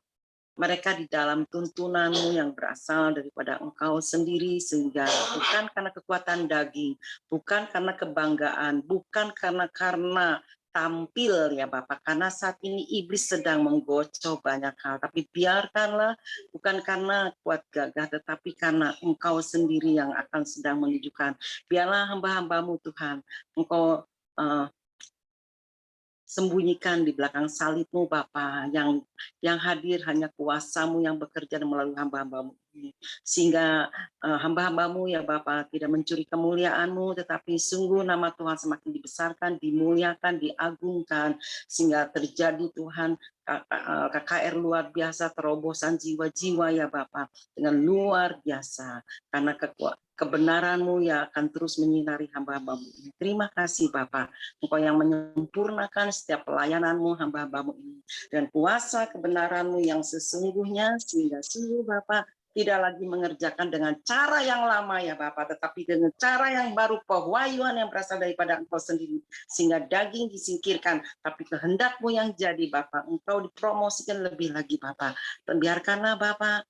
Mereka di dalam tuntunan-Mu yang berasal daripada Engkau sendiri, sehingga bukan karena kekuatan daging, bukan karena kebanggaan, bukan karena tampil ya Bapak, karena saat ini iblis sedang menggocok banyak hal, tapi biarkanlah bukan karena kuat gagah, tetapi karena Engkau sendiri yang akan sedang menunjukkan. Biarlah hamba-hamba-Mu Tuhan, Engkau sembunyikan di belakang salib-Mu Bapa, yang hadir hanya kuasa-Mu yang bekerja melalui hamba-hamba-Mu ini, sehingga hamba-hamba-Mu ya Bapa tidak mencuri kemuliaan-Mu, tetapi sungguh nama Tuhan semakin dibesarkan, dimuliakan, diagungkan, sehingga terjadi Tuhan KKR luar biasa, terobosan jiwa-jiwa ya Bapa dengan luar biasa, karena kebenaran-Mu yang akan terus menyinari hamba-hamba-Mu ini. Terima kasih Bapa, Engkau yang menyempurnakan setiap pelayanan-Mu hamba-hamba-Mu ini, dan kuasa kebenaran-Mu yang sesungguhnya, sehingga sungguh Bapa tidak lagi mengerjakan dengan cara yang lama ya Bapak, tetapi dengan cara yang baru, pewahyuan yang berasal daripada Engkau sendiri, sehingga daging disingkirkan, tapi kehendak-Mu yang jadi Bapak, Engkau dipromosikan lebih lagi Bapak. Dan biarkanlah Bapak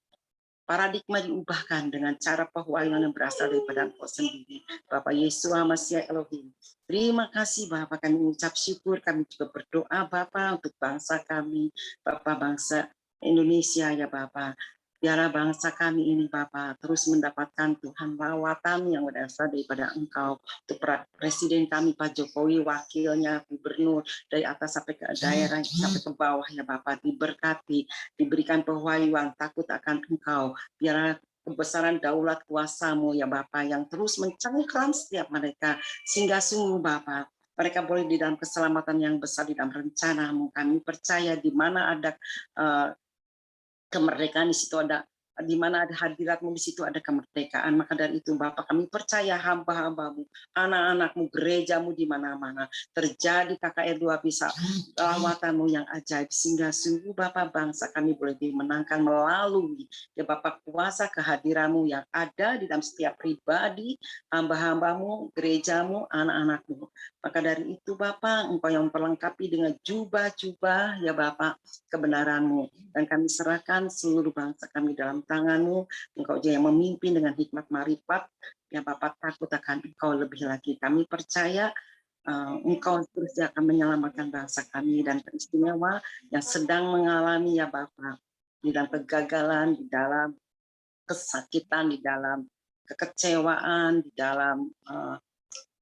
paradigma diubahkan dengan cara pewahyuan yang berasal daripada Engkau sendiri. Bapak Yesus Masya Elohim. Terima kasih Bapak, kami mengucap syukur, kami juga berdoa Bapak untuk bangsa kami, Bapak bangsa Indonesia ya Bapak. Biarlah bangsa kami ini Bapak terus mendapatkan Tuhan lawatan yang berasal daripada Engkau. Untuk Presiden kami Pak Jokowi, wakilnya, gubernur, dari atas sampai ke daerah, sampai ke bawah ya Bapak, diberkati, diberikan pewahyuan, takut akan Engkau. Biarlah kebesaran daulat kuasa-Mu ya Bapak yang terus mencengkram setiap mereka, sehingga sungguh Bapak mereka boleh di dalam keselamatan yang besar di dalam rencana-Mu. Kami percaya di mana ada kemerdekaan, di situ ada, di mana ada hadirat-Mu, di situ ada kemerdekaan. Maka dari itu Bapak, kami percaya hamba-hamba-Mu, anak-anak-Mu, gereja-Mu di mana-mana terjadi KKR 2 bisa lawatan-Mu yang ajaib, sehingga sungguh Bapak bangsa kami boleh dimenangkan melalui ya Bapak kuasa kehadiran-Mu yang ada di dalam setiap pribadi, hamba-hamba-Mu, gereja-Mu, anak-anak-Mu. Maka dari itu Bapak, Engkau yang memperlengkapi dengan jubah-jubah ya Bapak kebenaran-Mu, dan kami serahkan seluruh bangsa kami dalam tangan-Mu. Engkau yang memimpin dengan hikmat marifat ya Bapak, takut akan Engkau lebih lagi. Kami percaya Engkau terus akan menyelamatkan bangsa kami, dan teristimewa yang sedang mengalami ya Bapak di dalam kegagalan, di dalam kesakitan, di dalam kekecewaan, di dalam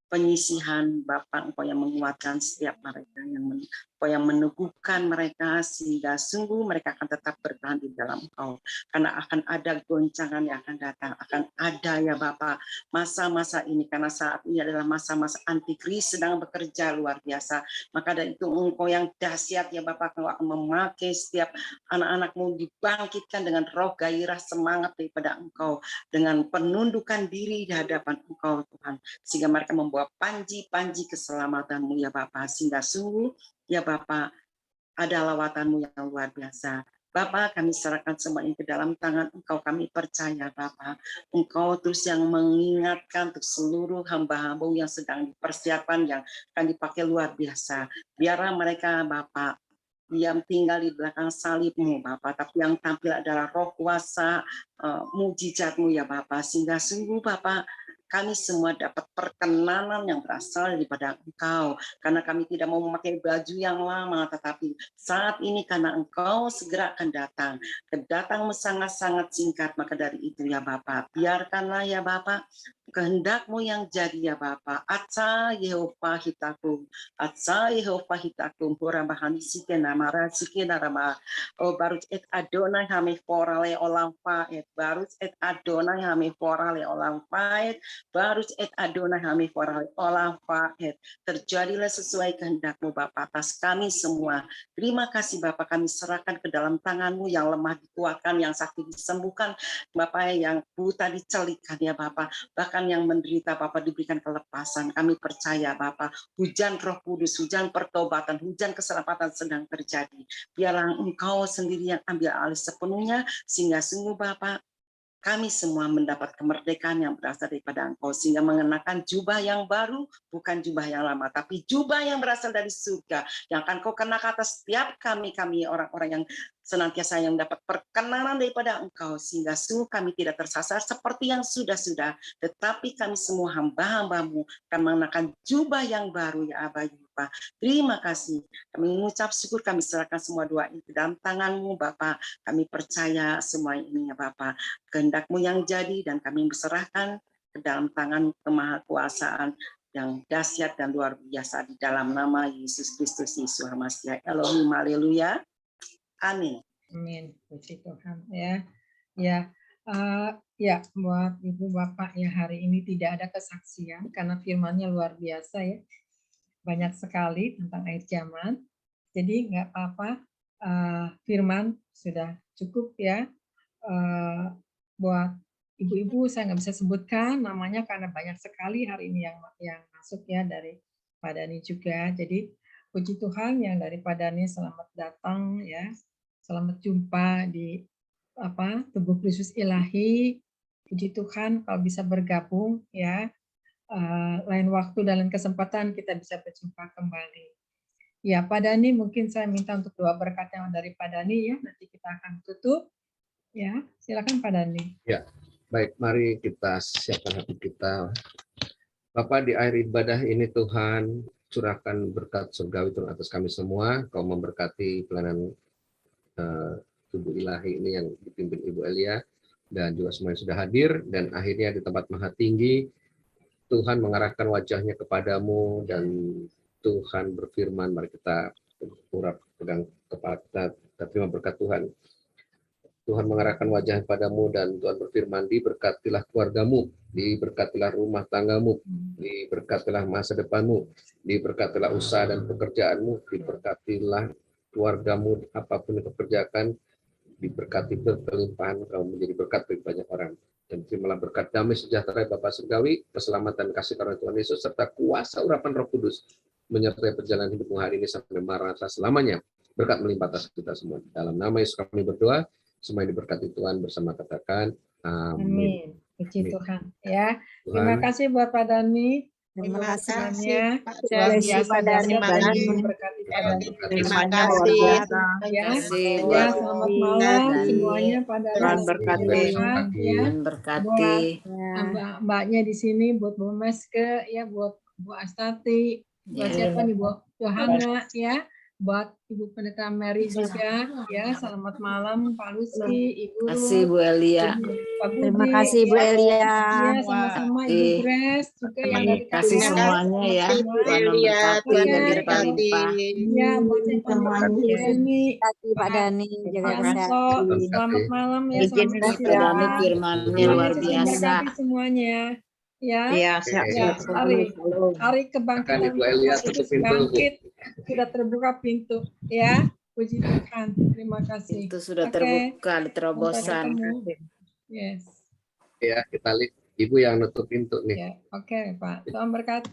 penyisihan Bapak, Engkau yang menguatkan setiap mereka, Engkau yang meneguhkan mereka, sehingga sungguh mereka akan tetap bertahan di dalam Engkau. Karena akan ada goncangan yang akan datang, akan ada ya Bapak masa-masa ini, karena saat ini adalah masa-masa antikris sedang bekerja luar biasa. Maka dari itu Engkau yang dahsyat ya Bapak, Engkau akan memakai setiap anak-anak-Mu dibangkitkan dengan roh gairah semangat daripada Engkau, dengan penundukan diri di hadapan Engkau Tuhan, sehingga mereka membawa panji-panji keselamatan-Mu ya Bapak, sehingga sungguh ya Bapak ada lawatan-Mu yang luar biasa. Bapak, kami serahkan semua ini ke dalam tangan Engkau. Kami percaya Bapak, Engkau terus yang mengingatkan untuk seluruh hamba-hamba yang sedang dipersiapkan, yang akan dipakai luar biasa. Biarlah mereka Bapak yang tinggal di belakang salib-Mu Bapak, tapi yang tampil adalah roh kuasa, mujizat-Mu ya Bapak, sehingga sungguh Bapak kami semua dapat perkenanan yang berasal daripada Engkau, karena kami tidak mau memakai baju yang lama, tetapi saat ini karena Engkau segera akan datang, kedatangan-Mu sangat-sangat singkat. Maka dari itu ya Bapak, biarkanlah ya Bapak kehendak-Mu yang jadi ya Bapak. Atsa Yehova hitakum, Atsa Yehova hitakum, Horamahani sikena mara sikena rama, oh barut et Adonai hame forale olang faet, barut et Adonai hame forale olang faet, barut et Adonai hame forale olang faet. Terjadilah sesuai kehendak-Mu Bapak atas kami semua. Terima kasih Bapak, kami serahkan ke dalam tangan-Mu, yang lemah dikuatkan, yang sakit disembuhkan Bapak, yang buta dicelikan ya Bapak, bahkan yang menderita Bapak diberikan kelepasan. Kami percaya Bapak, hujan Roh Kudus, hujan pertobatan, hujan keselamatan sedang terjadi. Biarlah Engkau sendiri yang ambil alih sepenuhnya, sehingga sungguh Bapak kami semua mendapat kemerdekaan yang berasal daripada Engkau, sehingga mengenakan jubah yang baru, bukan jubah yang lama, tapi jubah yang berasal dari surga, yang akan Kau kenakan atas setiap kami orang-orang yang senantiasa yang dapat perkenanan daripada Engkau, sehingga sungguh kami tidak tersasar seperti yang sudah-sudah, tetapi kami semua hamba-hamba-Mu akan mengenakan jubah yang baru ya Aba Yupa. Terima kasih. Kami mengucap syukur, kami serahkan semua doa ini dalam tangan-Mu Bapak. Kami percaya semua ini ya Bapak, kehendak-Mu yang jadi, dan kami berserahkan ke dalam tangan kemahakuasaan yang dahsyat dan luar biasa di dalam nama Yesus Kristus, Yesus Masya Elohim. Haleluya. Amin. Amin. Puji Tuhan ya. Ya, ya buat Ibu Bapak ya, hari ini tidak ada kesaksian karena firman-Nya luar biasa ya. Banyak sekali tentang akhir zaman. Jadi nggak apa-apa, firman sudah cukup ya. Buat ibu-ibu saya nggak bisa sebutkan namanya karena banyak sekali hari ini yang masuk ya dari Pak Dhani juga. Jadi puji Tuhan yang dari Pak Dhani selamat datang ya. Selamat jumpa di tubuh Kristus ilahi. Puji Tuhan kalau bisa bergabung ya. Lain waktu dan lain kesempatan kita bisa berjumpa kembali. Ya, Pak Dhani, mungkin saya minta untuk doa berkat yang dari Pak Dhani ya. Nanti kita akan tutup. Ya, silakan Pak Dhani. Ya, baik. Mari kita siapkan hati kita. Bapak, di akhir ibadah ini Tuhan curahkan berkat surgawi Tuhan atas kami semua. Kau memberkati pelayanan tubuh ilahi ini yang dipimpin Ibu Elia dan juga semua yang sudah hadir. Dan akhirnya di tempat maha tinggi Tuhan mengarahkan wajahnya kepadamu dan Tuhan berfirman, mari kita urap pegang kepala kita terima berkat Tuhan. Tuhan mengarahkan wajah padamu dan Tuhan berfirman, diberkatilah keluargamu, diberkatilah rumah tanggamu, diberkatilah masa depanmu, diberkatilah usaha dan pekerjaanmu, diberkatilah keluargamu, apapun yang kerjakan, diberkati berkelimpahan, kamu menjadi berkat bagi banyak orang. Dan terimalah berkat damai sejahtera Bapa Surgawi, keselamatan kasih karunia Tuhan Yesus, serta kuasa urapan Roh Kudus, menyertai perjalanan hidupmu hari ini sampai Maranatha selamanya. Berkat melimpah atas kita semua. Dalam nama Yesus kami berdoa, semua yang diberkati Tuhan bersama katakan amin. Puji Tuhan ya. Terima kasih buat Pak Dhani. Terima kasih luar biasa dan berkati Pak Dhani. Terima kasih. Ya, selamat malam semuanya pada berkati. Mbaknya di sini buat Bu Meske ya, buat Bu Astati, buat siapa nih Bu Johanna ya. Buat Ibu Pendeta Mary juga ya, selamat malam Pak Lucy, Ibu. Terima kasih Bu Elia. Terima kasih Bu Elia. Ya, sama-sama Ibu Grace juga yang dari kasih semuanya ya. Tuhan memberkati dan berlimpah. Ya, buat semuanya ini Pak Dhani jaga kesehatan. Selamat malam ya, Pak Dhani firman-Nya luar biasa. Semuanya. Ya, hari kebangkitan bangkit sudah terbuka pintu ya, puji Tuhan, terima kasih. Itu sudah terbuka, ada terobosan. Yes. Ya, kita lihat Ibu yang nutup pintu nih. Ya, Pak, Tuhan berkati.